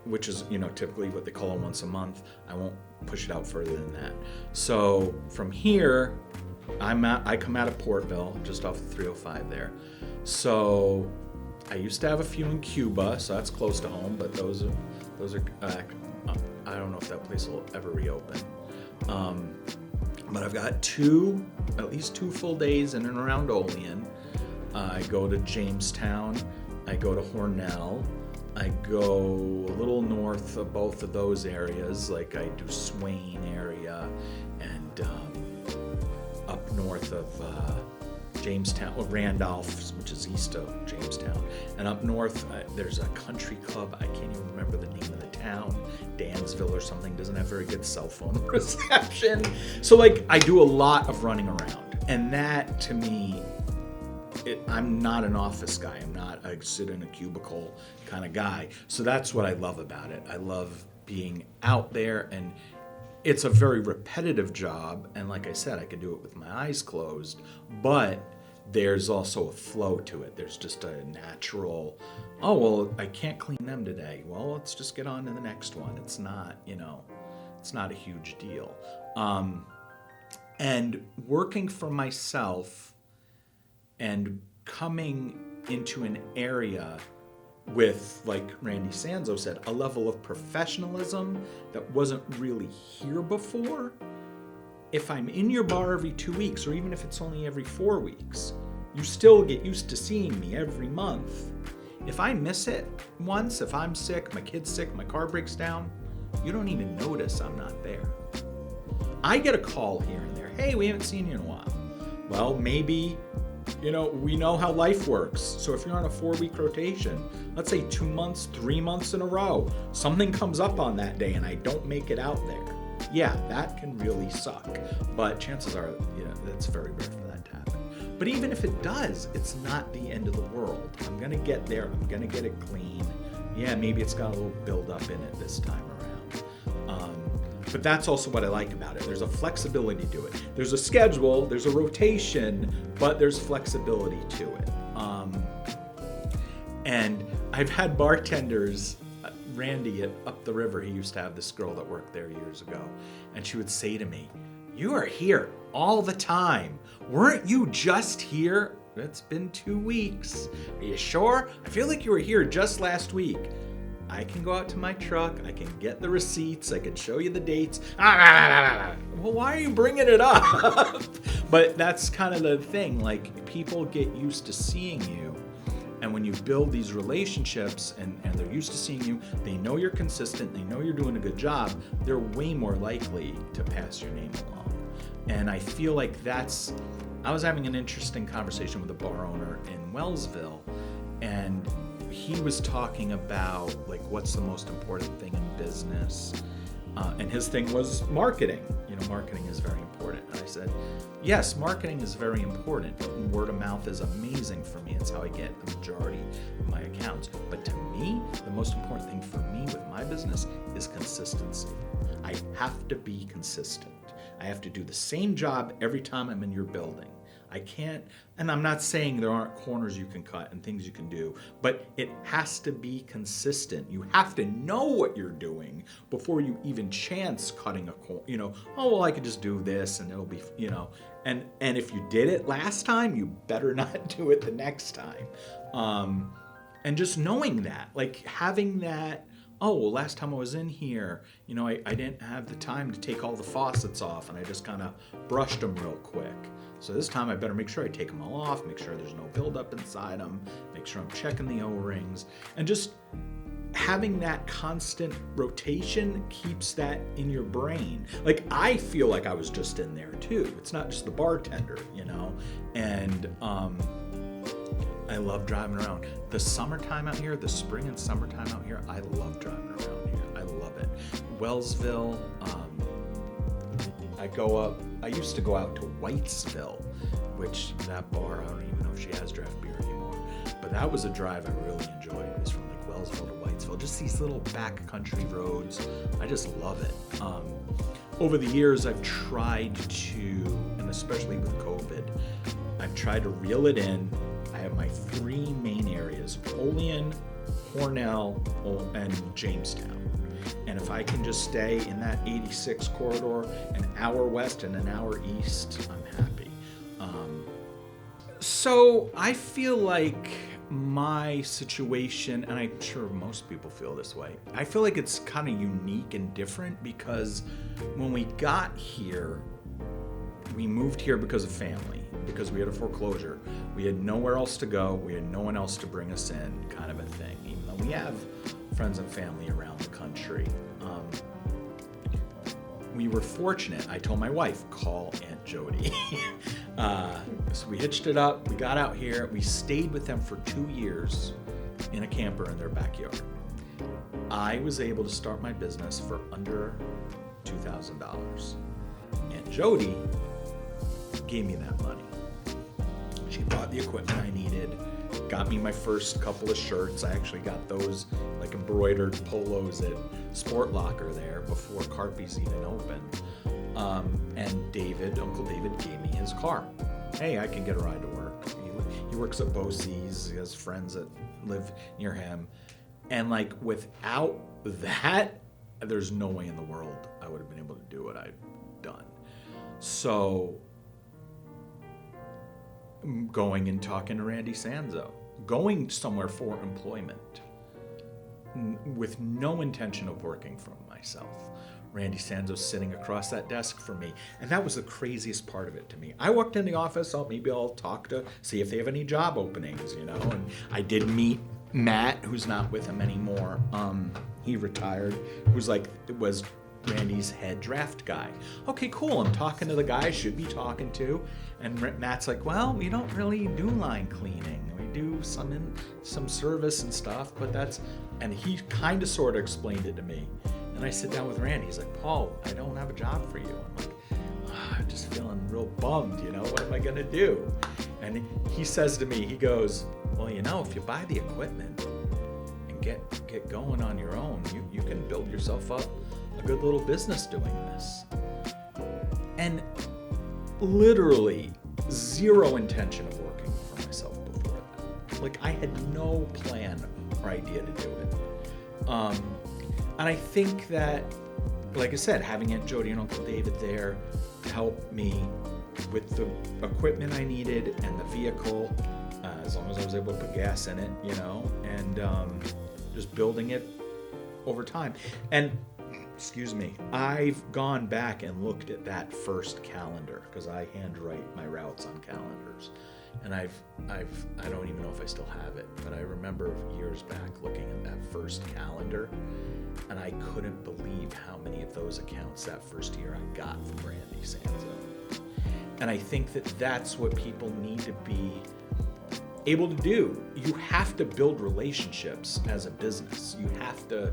which is, typically what they call them once a month. I won't push it out further than that. So from here, I come out of Portville, just off the 305 there. So I used to have a few in Cuba, so that's close to home, but those are I don't know if that place will ever reopen. But I've got at least two full days in and around Olean. I go to Jamestown, I go to Hornell, I go a little north of both of those areas, like I do Swain area, and up north of Jamestown, or Randolph, which is east of Jamestown. And up north, there's a country club, I can't even remember the name of the town, Dansville or something, doesn't have very good cell phone reception. So I do a lot of running around, and that to me, I'm not an office guy. I'm not a sit in a cubicle kind of guy. So that's what I love about it. I love being out there, and it's a very repetitive job. And like I said, I can do it with my eyes closed, but there's also a flow to it. There's just a natural, oh, well, I can't clean them today. Well, let's just get on to the next one. It's not, it's not a huge deal. And working for myself, and coming into an area with, like Randy Sanzo said, a level of professionalism that wasn't really here before. If I'm in your bar every 2 weeks, or even if it's only every 4 weeks, you still get used to seeing me every month. If I miss it once, if I'm sick, my kid's sick, my car breaks down, you don't even notice I'm not there. I get a call here and there. Hey, we haven't seen you in a while. Well, maybe we know how life works. So if you're on a 4-week rotation, let's say 2 months, 3 months in a row, something comes up on that day and I don't make it out there. Yeah, that can really suck. But chances are, that's very rare for that to happen. But even if it does, it's not the end of the world. I'm going to get there. I'm going to get it clean. Yeah, maybe it's got a little buildup in it this time around. But that's also what I like about it. There's a flexibility to it. There's a schedule, there's a rotation, but there's flexibility to it. And I've had bartenders, Randy up the river, he used to have this girl that worked there years ago, and she would say to me, "You are here all the time. Weren't you just here? It's been 2 weeks. Are you sure? I feel like you were here just last week." I can go out to my truck, I can get the receipts, I can show you the dates. Well, why are you bringing it up? But that's kind of the thing, people get used to seeing you, and when you build these relationships and they're used to seeing you, they know you're consistent, they know you're doing a good job, they're way more likely to pass your name along. And I feel like I was having an interesting conversation with a bar owner in Wellsville, and he was talking about what's the most important thing in business, and his thing was marketing. Marketing is very important. And I said, yes, marketing is very important. Word of mouth is amazing for me. It's how I get the majority of my accounts. But to me, the most important thing for me with my business is consistency. I have to be consistent. I have to do the same job every time I'm in your building. I can't, and I'm not saying there aren't corners you can cut and things you can do, but it has to be consistent. You have to know what you're doing before you even chance cutting a corner. Oh, well, I could just do this and it'll be, and if you did it last time, you better not do it the next time. And just knowing that, having that oh, well, last time I was in here, I didn't have the time to take all the faucets off, and I just kind of brushed them real quick. So this time I better make sure I take them all off, make sure there's no buildup inside them, make sure I'm checking the O-rings, and just having that constant rotation keeps that in your brain. Like, I feel like I was just in there too. It's not just the bartender, and I love driving around. The summertime out here, the spring and summertime out here, I love driving around here. I love it. Wellsville, I used to go out to Whitesville, which that bar, I don't even know if she has draft beer anymore, but that was a drive I really enjoyed. It was from like Wellsville to Whitesville, just these little backcountry roads. I just love it. Over the years, I've tried to, and especially with COVID, I've tried to reel it in. I have my three main areas: Olean, Hornell, and Jamestown. And if I can just stay in that 86 corridor, an hour west and an hour east, I'm happy. So I feel like my situation, and I'm sure most people feel this way, I feel like it's kind of unique and different because when we got here, we moved here because of family, because we had a foreclosure. We had nowhere else to go. We had no one else to bring us in, kind of a thing, even though we have friends and family around the country. We were fortunate. I told my wife, call Aunt Jody. So we hitched it up. We got out here. We stayed with them for 2 years in a camper in their backyard. I was able to start my business for under $2,000. Aunt Jody gave me that money. She bought the equipment I needed, got me my first couple of shirts. I actually got those like embroidered polos at Sport Locker there before Carpy's even opened. And Uncle David gave me his car. Hey, I can get a ride to work. He works at Bosse's. He has friends that live near him. And like without that, there's no way in the world I would have been able to do what I've done. So going and talking to Randy Sanzo, going somewhere for employment with no intention of working for myself. Randy Sanzo sitting across that desk from me. And that was the craziest part of it to me. I walked in the office, maybe I'll talk to, see if they have any job openings, and I did meet Matt, who's not with him anymore. He retired, was Randy's head draft guy. Okay, cool. I'm talking to the guy I should be talking to. And Matt's like, well, we don't really do line cleaning. We do some service and stuff, but and he kind of sort of explained it to me. And I sit down with Randy. He's like, Paul, I don't have a job for you. I'm like, I'm just feeling real bummed, what am I going to do? And he says to me, he goes, well, if you buy the equipment and get going on your own, you can build yourself up a good little business doing this. And literally zero intention of working for myself before that. Like, I had no plan or idea to do it. And I think that, like I said, having Aunt Jody and Uncle David there helped me with the equipment I needed and the vehicle, as long as I was able to put gas in it, and just building it over time. And excuse me, I've gone back and looked at that first calendar because I handwrite my routes on calendars. And I don't even know if I still have it, but I remember years back looking at that first calendar, and I couldn't believe how many of those accounts that first year I got from Randy Sanzo. And I think that that's what people need to be able to do. You have to build relationships as a business. You have to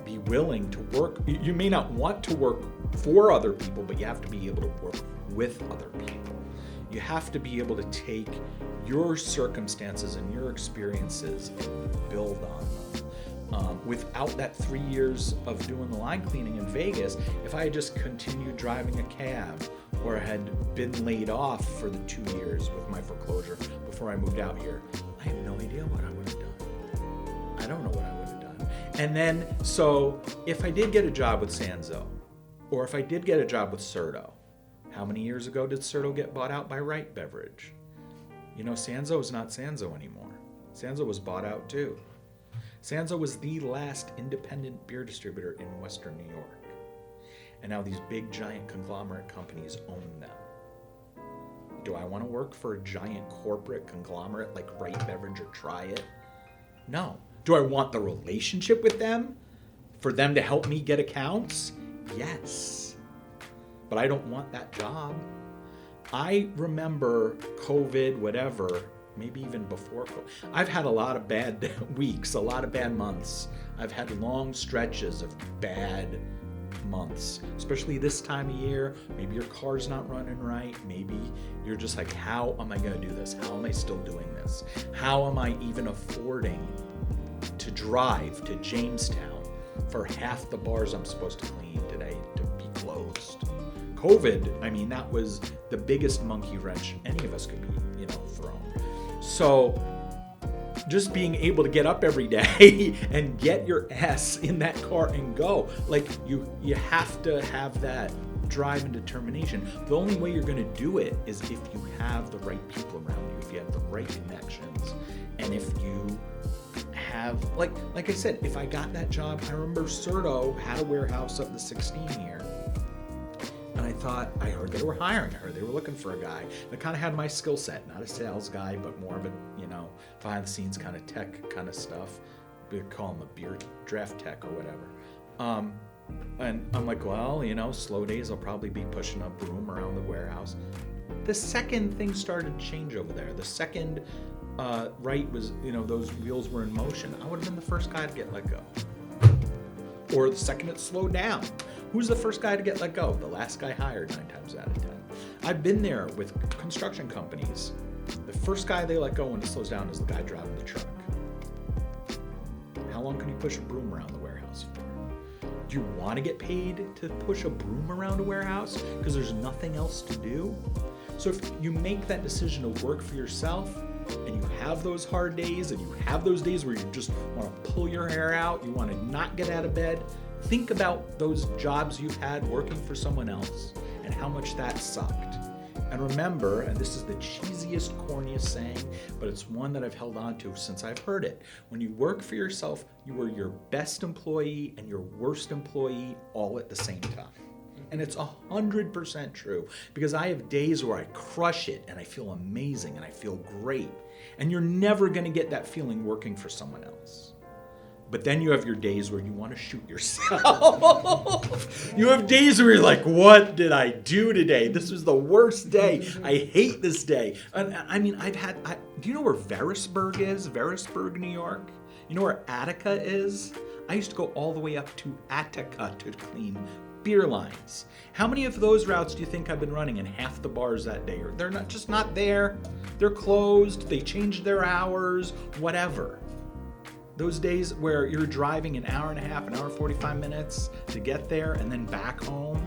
be willing to work. You may not want to work for other people, but you have to be able to work with other people. You have to be able to take your circumstances and your experiences and build on them. Without that 3 years of doing the line cleaning in Vegas, if I had just continued driving a cab or had been laid off for the 2 years with my foreclosure before I moved out here, I have no idea what I would have done. I don't know what I would have done. And then, so if I did get a job with Sanzo, or if I did get a job with Serto, how many years ago did Serto get bought out by Wright Beverage? Sanzo is not Sanzo anymore. Sanzo was bought out too. Sanzo was the last independent beer distributor in Western New York. And now these big, giant conglomerate companies own them. Do I want to work for a giant corporate conglomerate like Wright Beverage or Try It? No. Do I want the relationship with them? For them to help me get accounts? Yes. But I don't want that job. I remember COVID, whatever, maybe even before COVID. I've had a lot of bad weeks, a lot of bad months. I've had long stretches of bad months, especially this time of year. Maybe your car's not running right. Maybe you're just like, how am I going to do this? How am I still doing this? How am I even affording to drive to Jamestown for half the bars I'm supposed to clean today to be closed? COVID, I mean, that was the biggest monkey wrench any of us could be, thrown. So just being able to get up every day and get your ass in that car and go. Like, you have to have that drive and determination. The only way you're going to do it is if you have the right people around you, if you have the right connections, and if you have, like I said, if I got that job, I remember Serto had a warehouse up the 16 here. And I heard they were hiring. I heard they were looking for a guy that kind of had my skill set, not a sales guy, but more of a, behind the scenes kind of tech kind of stuff. We'd call him a beer draft tech or whatever. And I'm like, well, slow days, I'll probably be pushing a broom around the warehouse. The second things started to change over there, the second Wright was, those wheels were in motion, I would have been the first guy to get let go. Or the second it slowed down. Who's the first guy to get let go? The last guy hired 9 times out of 10. I've been there with construction companies. The first guy they let go when it slows down is the guy driving the truck. How long can you push a broom around the warehouse for? Do you want to get paid to push a broom around a warehouse because there's nothing else to do? So if you make that decision to work for yourself, and you have those hard days, and you have those days where you just want to pull your hair out, you want to not get out of bed, think about those jobs you've had working for someone else and how much that sucked. And remember, and this is the cheesiest, corniest saying, but it's one that I've held on to since I've heard it. When you work for yourself, you are your best employee and your worst employee all at the same time. And it's 100% true, because I have days where I crush it and I feel amazing and I feel great. And you're never going to get that feeling working for someone else. But then you have your days where you want to shoot yourself. You have days where you're like, what did I do today? This was the worst day. I hate this day. And I mean, do you know where Verisburg is? Verisburg, New York? You know where Attica is? I used to go all the way up to Attica to clean beer lines. How many of those routes do you think I've been running in half the bars that day? Or they're not there. They're closed. They changed their hours, whatever. Those days where you're driving an hour and a half, an hour and 45 minutes to get there and then back home,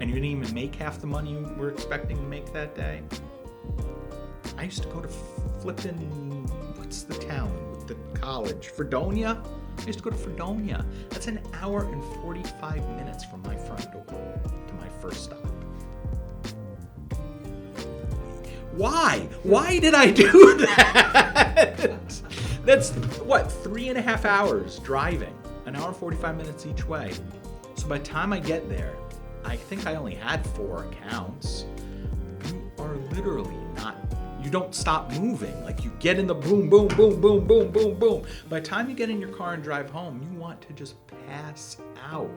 and you didn't even make half the money you were expecting to make that day. I used to go to flippin', what's the town with the college? Fredonia? I used to go to Fredonia. That's an hour and 45 minutes from my front door to my first stop. Why? Why did I do that? That's, 3.5 hours driving, an hour and 45 minutes each way. So by the time I get there, I think I only had 4 accounts. You are literally you don't stop moving. Like, you get in the boom, boom, boom, boom, boom, boom, boom. By the time you get in your car and drive home, you want to just pass out.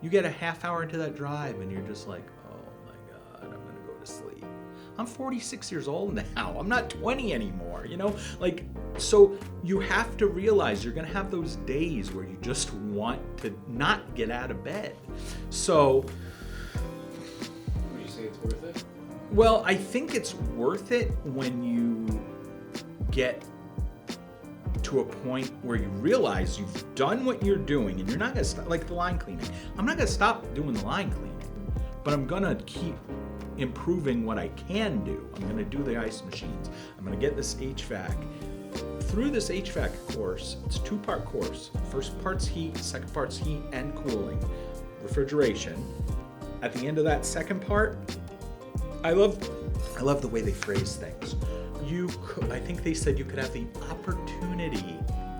You get a half hour into that drive and you're just like, oh my God, I'm going to go to sleep. I'm 46 years old now. I'm not 20 anymore, so you have to realize you're going to have those days where you just want to not get out of bed. So, would you say it's worth it? Well, I think it's worth it when you get to a point where you realize you've done what you're doing and you're not going to stop, like the line cleaning. I'm not going to stop doing the line cleaning, but I'm going to keep improving what I can do. I'm going to do the ice machines. I'm going to get this HVAC. Through this HVAC course, it's a 2-part course. First part's heat, second part's heat and cooling, refrigeration. At the end of that second part, I love the way they phrase things. I think they said you could have the opportunity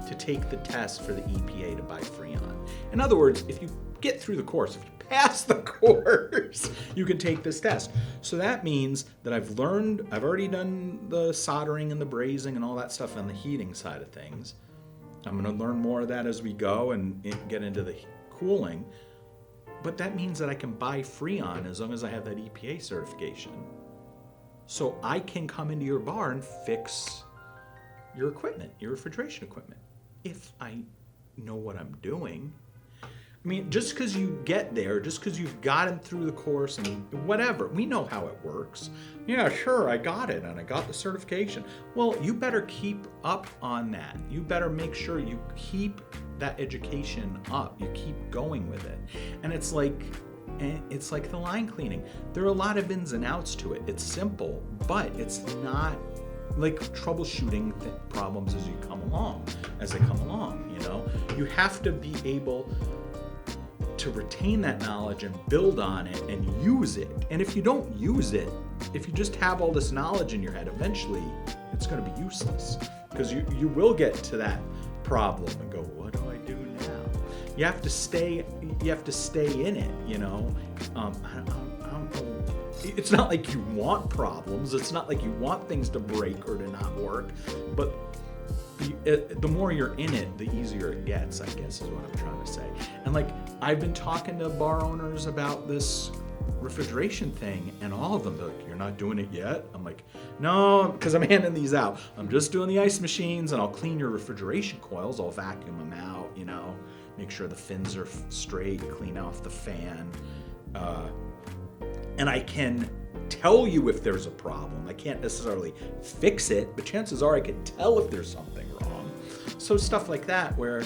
to take the test for the EPA to buy Freon. In other words, if you get through the course, if you pass the course, you can take this test. So that means that I've already done the soldering and the brazing and all that stuff on the heating side of things. I'm going to learn more of that as we go and get into the cooling. But that means that I can buy Freon as long as I have that EPA certification. So I can come into your bar and fix your equipment, your refrigeration equipment, if I know what I'm doing. I mean, just because you get there, just because you've gotten through the course and whatever, we know how it works. Yeah, sure, I got it and I got the certification. Well, you better keep up on that. You better make sure you keep that education up. You keep going with it. And it's like the line cleaning. There are a lot of ins and outs to it. It's simple, but it's not like troubleshooting problems as they come along. You have to be able to retain that knowledge and build on it and use it. And if you don't use it, if you just have all this knowledge in your head, eventually it's going to be useless, because you will get to that problem and go, what do I do now? You have to stay in it, I don't know. It's not like you want problems. It's not like you want things to break or to not work, but the more you're in it, the easier it gets, I guess is what I'm trying to say. And like, I've been talking to bar owners about this refrigeration thing, and all of them, they're like, you're not doing it yet? I'm like, no, because I'm handing these out. I'm just doing the ice machines, and I'll clean your refrigeration coils. I'll vacuum them out, make sure the fins are straight, clean off the fan. And I can tell you if there's a problem. I can't necessarily fix it, but chances are I can tell if there's something wrong. So stuff like that, where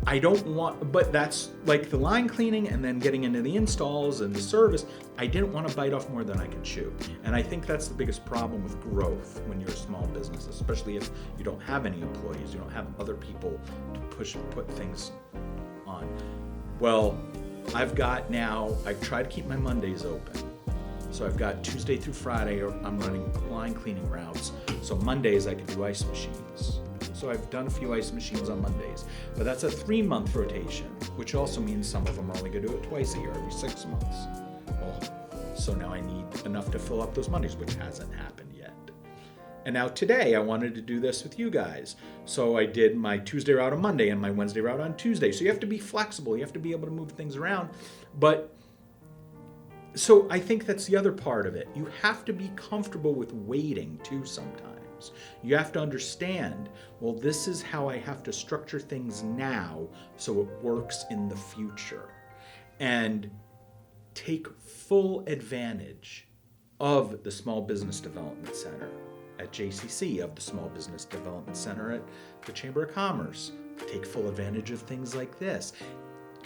I don't want, but that's like the line cleaning and then getting into the installs and the service. I didn't want to bite off more than I could chew. And I think that's the biggest problem with growth when you're a small business, especially if you don't have any employees, you don't have other people to put things on. Well, I try to keep my Mondays open. So I've got Tuesday through Friday, I'm running line cleaning routes. So Mondays I can do ice machines. So I've done a few ice machines on Mondays, but that's a 3-month rotation, which also means some of them are only gonna do it twice a year, every 6 months. Well, so now I need enough to fill up those Mondays, which hasn't happened yet. And now today I wanted to do this with you guys. So I did my Tuesday route on Monday and my Wednesday route on Tuesday. So you have to be flexible. You have to be able to move things around. But so I think that's the other part of it. You have to be comfortable with waiting too sometimes. You have to understand, well, this is how I have to structure things now so it works in the future. And take full advantage of the Small Business Development Center at JCC, of the Small Business Development Center at the Chamber of Commerce. Take full advantage of things like this.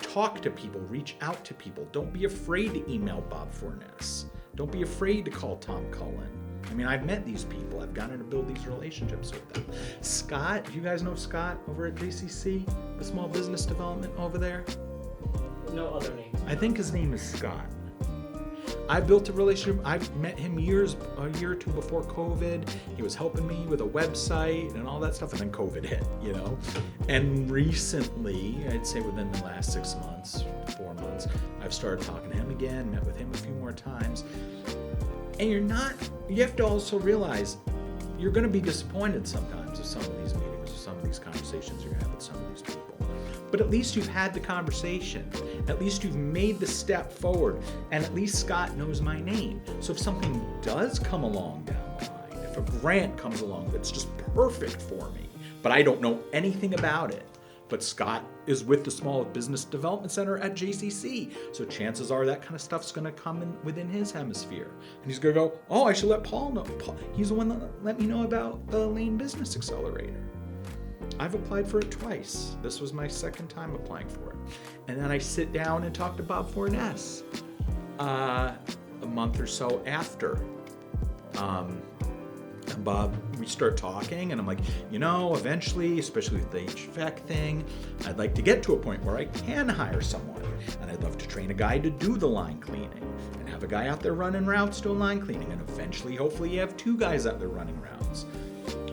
Talk to people, reach out to people. Don't be afraid to email Bob Forness. Don't be afraid to call Tom Cullen. I mean, I've met these people. I've gotten to build these relationships with them. Scott, do you guys know Scott over at JCC, the Small Business Development over there? No other names. I think his name is Scott. I built a relationship. I met him a year or two before COVID. He was helping me with a website and all that stuff, and then COVID hit, And recently, I'd say within the last 6 months, 4 months, I've started talking to him again, met with him a few more times. And you have to also realize you're going to be disappointed sometimes with some of these meetings, with some of these conversations you're going to have with some of these people. But at least you've had the conversation. At least you've made the step forward. And at least Scott knows my name. So if something does come along down the line, if a grant comes along that's just perfect for me, but I don't know anything about it, but Scott is with the Small Business Development Center at JCC. So chances are that kind of stuff's going to come in within his hemisphere. And he's going to go, oh, I should let Paul know. He's the one that let me know about the Lane Business Accelerator. I've applied for it twice. This was my second time applying for it. And then I sit down and talk to Bob Forness a month or so after. And Bob, we start talking, and I'm like, eventually, especially with the HVAC thing, I'd like to get to a point where I can hire someone. And I'd love to train a guy to do the line cleaning and have a guy out there running routes doing line cleaning. And eventually, hopefully, you have 2 guys out there running routes.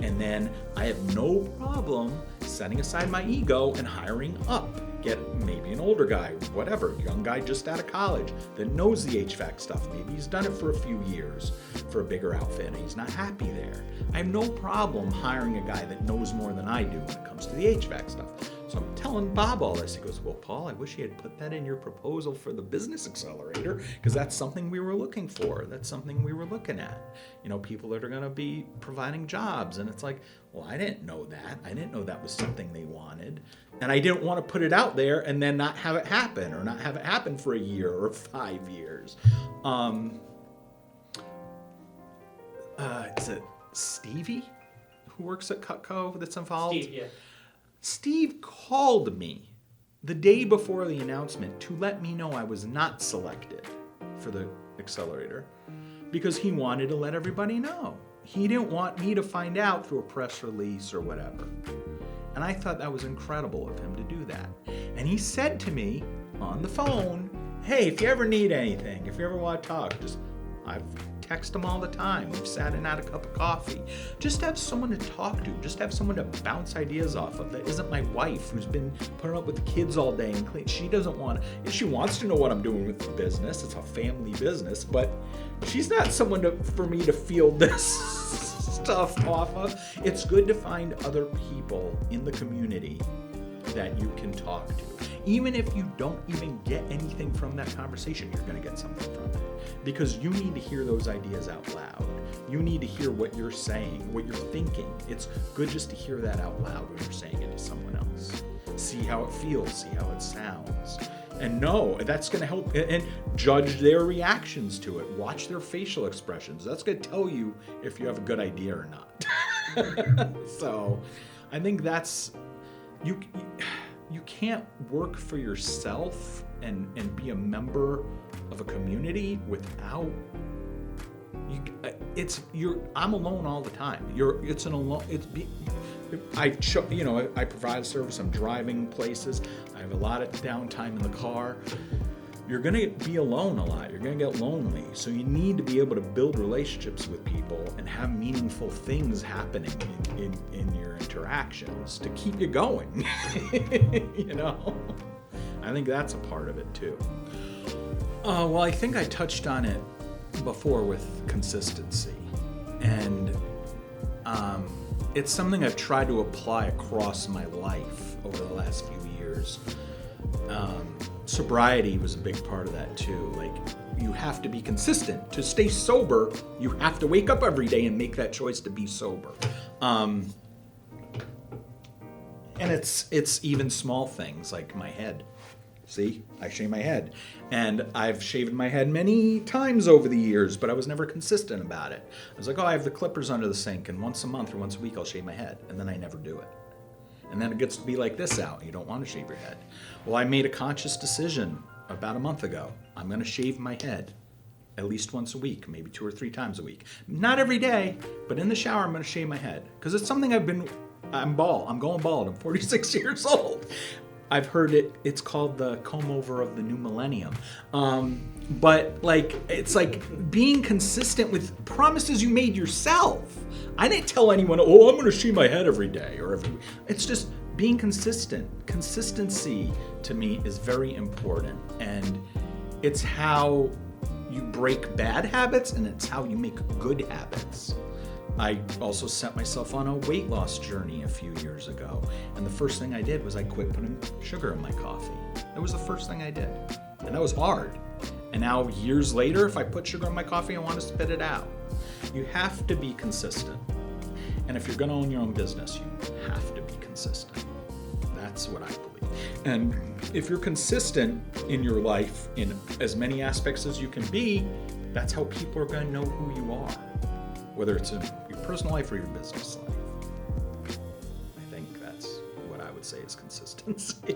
And then I have no problem setting aside my ego and hiring up. Get maybe an older guy, whatever, young guy just out of college that knows the HVAC stuff. Maybe he's done it for a few years for a bigger outfit and he's not happy there. I have no problem hiring a guy that knows more than I do when it comes to the HVAC stuff. So I'm telling Bob all this. He goes, well, Paul, I wish you had put that in your proposal for the business accelerator because that's something we were looking for. That's something we were looking at. You know, people that are going to be providing jobs. And it's like, well, I didn't know that. I didn't know that was something they wanted. And I didn't want to put it out there and then not have it happen or not have it happen for a year or 5 years. Is it Stevie who works at Cutco that's involved? Steve, yeah. Steve called me the day before the announcement to let me know I was not selected for the accelerator because he wanted to let everybody know. He didn't want me to find out through a press release or whatever. And I thought that was incredible of him to do that. And he said to me on the phone, hey, if you ever need anything, if you ever want to talk, I've texted him all the time. We've sat and had a cup of coffee. Just have someone to talk to. Just have someone to bounce ideas off of. That isn't my wife who's been putting up with the kids all day and clean. She doesn't want to. She wants to know what I'm doing with the business. It's a family business, but she's not someone for me to field this stuff off of. It's good to find other people in the community that you can talk to. Even if you don't even get anything from that conversation, you're going to get something from it. Because you need to hear those ideas out loud. You need to hear what you're saying, what you're thinking. It's good just to hear that out loud when you're saying it to someone else. See how it feels, see how it sounds. And no, that's going to help, and judge their reactions to it. Watch their facial expressions. That's going to tell you if you have a good idea or not. So I think that's, you can't work for yourself and be a member of a community without I'm alone all the time. I provide service. I'm driving places. I have a lot of downtime in the car. You're going to be alone a lot. You're going to get lonely. So you need to be able to build relationships with people and have meaningful things happening in your interactions to keep you going. You know? I think that's a part of it too. Well, I think I touched on it before with consistency. And it's something I've tried to apply across my life over the last few years. Sobriety was a big part of that too. Like, you have to be consistent. To stay sober, you have to wake up every day and make that choice to be sober. And it's even small things like my head. See, I shave my head. And I've shaved my head many times over the years, but I was never consistent about it. I was like, I have the clippers under the sink, and once a month or once a week I'll shave my head. And then I never do it. And then it gets to be like this out. You don't want to shave your head. Well, I made a conscious decision about a month ago. I'm going to shave my head at least once a week, maybe 2 or 3 times a week. Not every day, but in the shower I'm going to shave my head. Because it's something I'm bald. I'm going bald. I'm 46 years old. I've heard it's called the comb over of the new millennium. But it's like being consistent with promises you made yourself. I didn't tell anyone, I'm going to shave my head every day or every week. It's just being consistent. Consistency to me is very important. And it's how you break bad habits and it's how you make good habits. I also set myself on a weight loss journey a few years ago. And the first thing I did was I quit putting sugar in my coffee. That was the first thing I did. And that was hard. And now years later, if I put sugar in my coffee, I want to spit it out. You have to be consistent. And if you're going to own your own business, you have to be consistent. That's what I believe. And if you're consistent in your life in as many aspects as you can be, that's how people are going to know who you are. Whether it's in your personal life or your business life. I think that's what I would say is consistency.